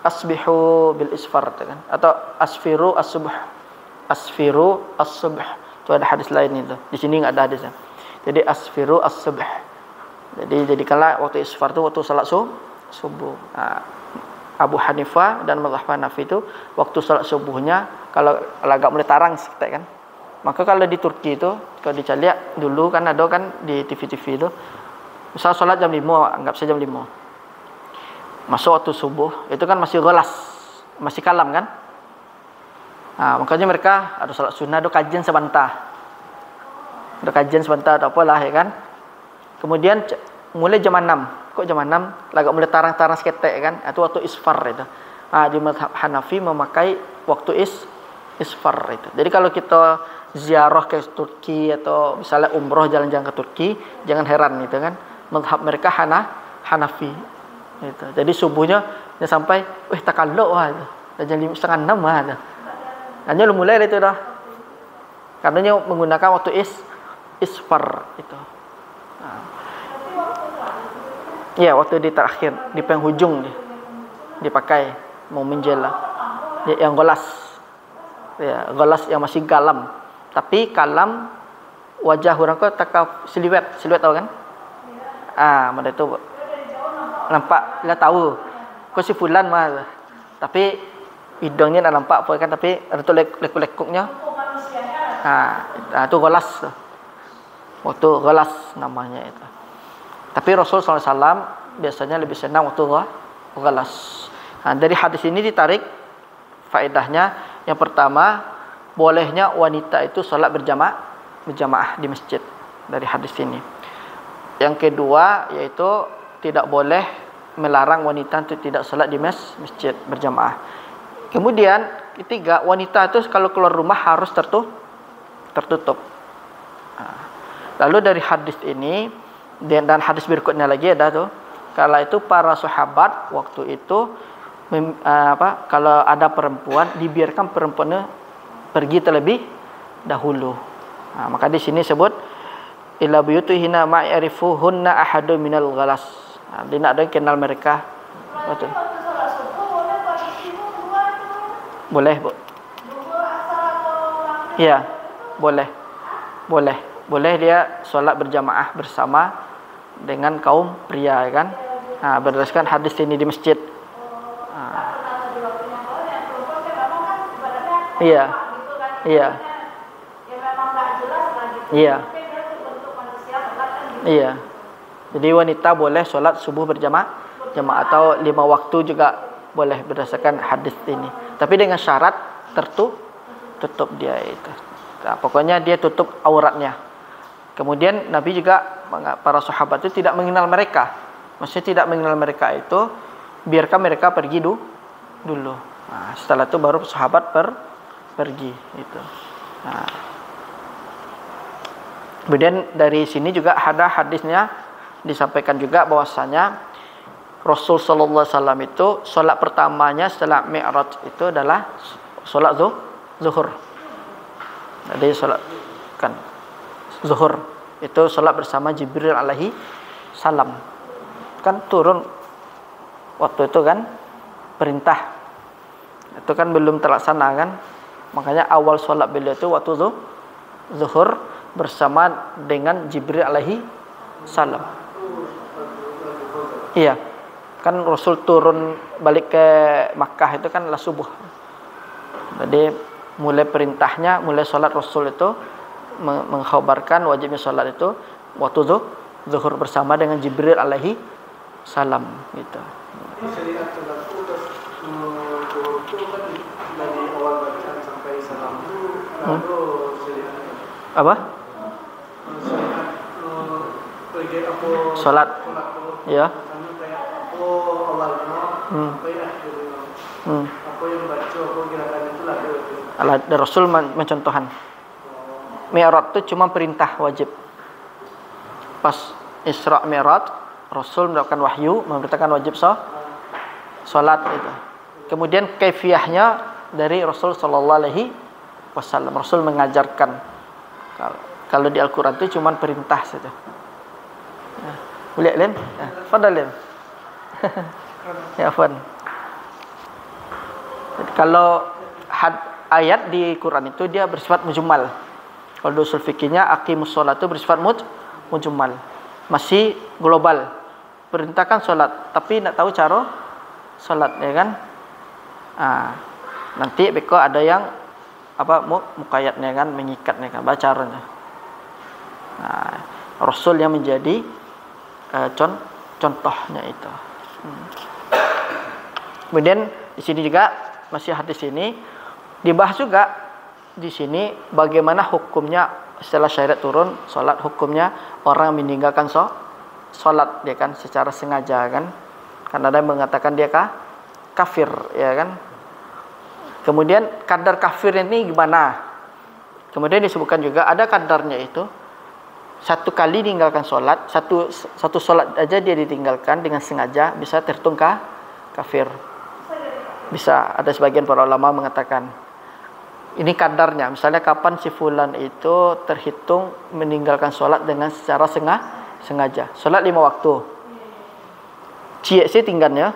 A: Asbihu bil isfar, kan? Atau asfiru as-subh. Asfiru as-subh. Itu ada hadis lain itu. Di sini enggak ada hadisnya. Jadi asfiru as-subh. Jadi jadikanlah waktu isfar itu waktu salat subuh. Nah, Abu Hanifah dan mazhab Hanafi itu waktu salat subuhnya kalau agak mulai tarang sedikit, kan. Maka kalau di Turki itu, kalau dicari dulu kan ada kan di TV-TV itu, misal salat jam 5, anggap saja jam 5. Masuk waktu subuh, itu kan masih ghalas, masih kalam, kan. Nah, makanya mereka ada salat sunnah, ada kajian sebentar. Ada kajian sebentar atau apalah, ya kan. Kemudian mulai jam 6. Kok jam 6? Agak mulai tarang-tarang seketek, kan. Itu waktu isfar itu. Di mazhab Hanafi memakai waktu isfar itu. Jadi kalau kita ziarah ke Turki atau misalnya umroh jalan-jalan ke Turki, jangan heran gitu kan. Mazhab mereka Hanafi. Gitu. Jadi subuhnya dia sampai takalluk itu. Dah jam 5:30 itu. Hanya mulai itu dah. Karena menggunakan waktu isfar itu. Ya, waktu di terakhir, di penghujung dipakai mau menjelang. Yang ghalas. Ya, ghalas yang masih kalam. Tapi kalam wajah orang kau takau siliwet tahu kan? Mana itu nampak, dia tahu. Kau si fulan mah. Tapi hidungnya tak nampak apa kan, tapi ada tu lekuk-lekuknya. Itu ghalas. Waktu ghalas namanya itu. Tapi Rasul SAW biasanya lebih senang waktu ghalas. Dari hadis ini ditarik faedahnya, yang pertama, bolehnya wanita itu salat berjamaah di masjid dari hadis ini. Yang kedua yaitu tidak boleh melarang wanita untuk tidak salat di masjid berjamaah. Kemudian ketiga, wanita itu kalau keluar rumah harus tertutup. Lalu dari hadis ini dan hadis berikutnya lagi ada tuh, kala itu para sahabat waktu itu kalau ada perempuan dibiarkan perempuannya pergi terlebih dahulu. Maka di sini sebut ila buyutihina ma'arifuhunna ahadu minal ghalas. Dia nak ada kenal mereka. Betul. Boleh, Bu. Ya, boleh. Boleh dia solat berjamaah bersama dengan kaum pria, kan? Berdasarkan hadis ini di masjid. Iya. Jadi wanita boleh solat subuh berjamaah atau 5 waktu juga boleh berdasarkan hadis ini. Tapi dengan syarat tutup dia itu. Pokoknya dia tutup auratnya. Kemudian Nabi juga, para sahabat itu tidak mengenal mereka. Maksudnya tidak mengenal mereka itu, biarkan mereka pergi dulu. Setelah itu baru sahabat pergi itu. Kemudian dari sini juga ada hadisnya disampaikan juga bahwasanya Rasul sallallahu alaihi wasallam itu salat pertamanya setelah Mi'raj itu adalah salat zuhur. Jadi salat kan zuhur itu salat bersama Jibril alaihi salam. Kan turun waktu itu kan perintah. Itu kan belum terlaksana kan. Makanya awal salat beliau itu waktu zuhur bersama dengan Jibril alaihi salam. Iya. Kan Rasul turun balik ke Makkah itu kan lah subuh. Jadi mulai perintahnya, mulai salat Rasul itu mengkhabarkan wajibnya salat itu waktu zuhur bersama dengan Jibril alaihi salam gitu.
C: Syariat salat itu zuhur itu kan dari awal bacaan sampai salam itu lalu syariat
A: Apa?
C: syariat pergi apa
A: Salat. Ya.
C: Awalnya apa yang akhirnya apa yang baca apa gerakan itu lah
A: Allah Rasul mencontohkan. Mi'raj itu cuma perintah wajib. Pas Isra Mi'raj, Rasul mendapatkan wahyu memerintahkan wajib salat itu. Kemudian kaifiahnya dari Rasul sallallahu alaihi wasallam. Rasul mengajarkan. Kalau di Al-Qur'an itu cuma perintah saja. Boleh Lim? Fadal Lim. Ya afwan. Kalau ayat di Quran itu dia bersifat mujmal. Kalau di usul fikihnya aqimus shalah itu bersifat mujmal. Masih global. Perintahkan salat, tapi nak tahu cara salat ya kan? Nanti beko ada yang apa muqayyadnya kan, mengikatnya kan, bacaranya. Rasul yang menjadi contohnya itu. Kemudian di sini juga masih hadis ini dibahas juga di sini bagaimana hukumnya setelah syariat turun salat, hukumnya orang meninggalkan salat dia kan secara sengaja kan. Kan ada yang mengatakan dia kafir ya kan. Kemudian kadar kafir ini gimana? Kemudian disebutkan juga ada kadarnya itu. Satu kali meninggalkan solat, satu solat aja dia ditinggalkan dengan sengaja bisa terhitung kafir. Bisa, ada sebagian para ulama mengatakan ini kadarnya. Misalnya kapan si fulan itu terhitung meninggalkan solat dengan secara sengaja. Solat 5 waktu. Cie sih tinggalnya,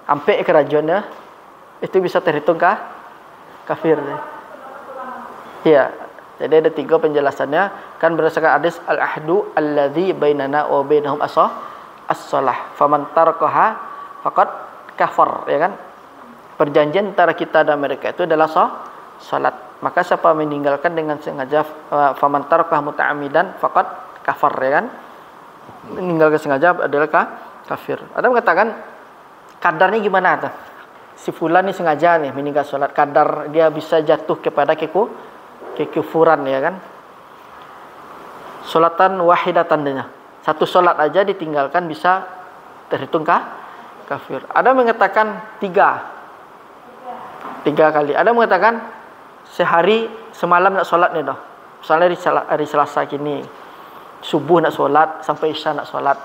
A: sampai ke rajunnya itu bisa terhitung kafir. Iya. Jadi ada 3 penjelasannya kan berdasarkan hadis al-ahdu alladzi bainana wa bainahum as-shalah faman tarakaha faqad kafar ya kan. Perjanjian antara kita dan mereka itu adalah salat. Maka siapa meninggalkan dengan sengaja faman tarakaha muta'ammidan faqad kafar ya kan. Meninggalkan sengaja adalah kafir. Ada mengatakan kadarnya gimana tuh? Si fulan ni sengaja nih meninggal salat, kadar dia bisa jatuh kepada kekufuran ya kan. Salatan wahidatan dia. Satu salat aja ditinggalkan bisa terhitung kafir. Ada mengatakan 3 kali. Ada mengatakan sehari semalam nak solat ni dah. Misalnya hari Selasa kini subuh nak solat sampai isya nak solat.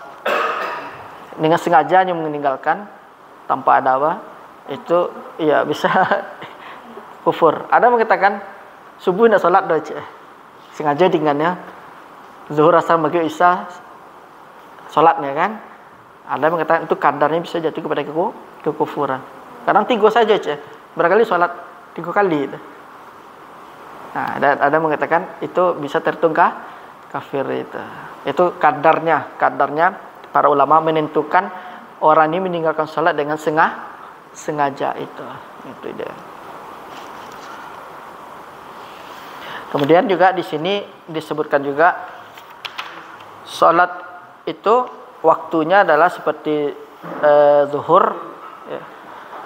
A: Dengan sengajanya meninggalkan tanpa ada apa itu ya bisa kufur. Ada mengatakan subuh nak solat dah sengaja dengannya zuhur asar maghrib isya solatnya kan. Ada mengatakan itu kadarnya bisa jatuh kepada kekufuran. Kadang 3 saja berkali solat 3 kali. Nah, ada mengatakan itu bisa terhitung kafir itu. Itu kadarnya para ulama menentukan orang ini meninggalkan solat dengan sengaja itu dia. Kemudian juga di sini disebutkan juga salat itu waktunya adalah seperti zuhur. Ya.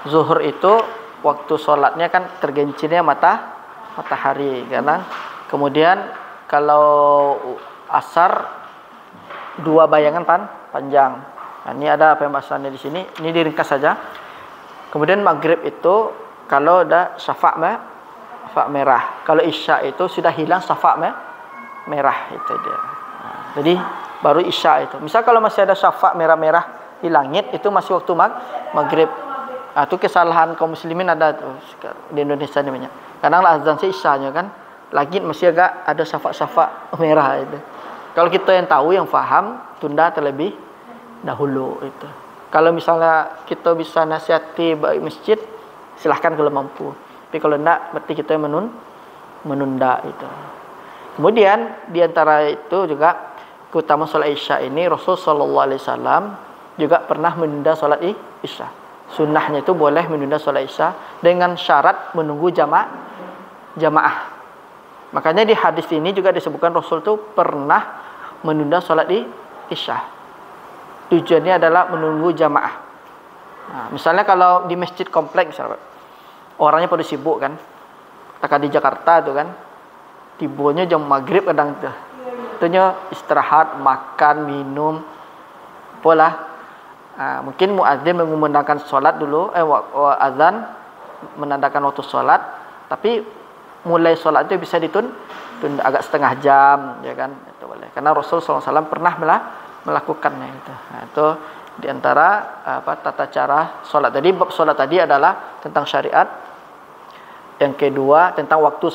A: Zuhur itu waktu salatnya kan tergelincirnya matahari karena kemudian kalau asar 2 bayangan panjang. Nah, ini ada pembahasannya di sini. Ini diringkas saja. Kemudian maghrib itu kalau ada syafaq merah. Kalau isya itu sudah hilang syafaq merah itu dia. Jadi baru isya itu. Misal kalau masih ada syafaq merah-merah di langit itu masih waktu maghrib. Itu kesalahan kaum muslimin ada tuh di Indonesia ni banyak. Kadang azan si isyanya kan langit masih agak ada syafaq-syafaq merah itu. Kalau kita yang tahu yang faham tunda terlebih dahulu itu. Kalau misalnya kita bisa nasihati baik masjid silahkan kalau mampu. Tapi kalau tidak berarti kita menunda itu. Kemudian di antara itu juga keutamaan solat isya ini Rasul sallallahu alaihi wasallam juga pernah menunda solat isya. Sunnahnya itu boleh menunda solat isya dengan syarat menunggu jamaah. Makanya di hadis ini juga disebutkan Rasul itu pernah menunda solat isya. Tujuannya adalah menunggu jamaah. Misalnya kalau di masjid kompleks misalnya, orangnya pada sibuk kan. Takkan di Jakarta itu kan tibanya jam maghrib kadang tuh. Tentunya istirahat, makan, minum, pola. Mungkin muadzin mengumandangkan solat dulu, azan menandakan waktu solat, tapi mulai solat itu bisa ditunda agak setengah jam, ya kan? Itu boleh. Karena Rasul SAW pernah melakukannya itu. Itu diantara tata cara solat. Jadi bab solat tadi adalah tentang syariat. Yang kedua tentang waktu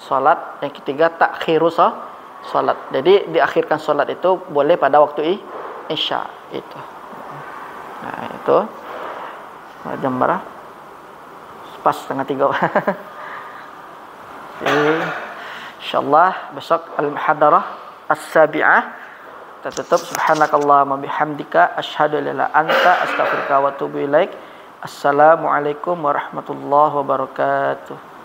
A: solat. Yang ketiga takhiru solat. Jadi diakhirkan solat itu boleh pada waktu isya itu. Nah itu jam berapa? Pas 2:30. InsyaAllah besok al-muhadarah as-sabi'ah kita tutup. Subhanakallahumma bihamdika asyhadu an la ilaha illa anta astaghfiruka wa atubu ilaik. Assalamualaikum warahmatullahi wabarakatuh.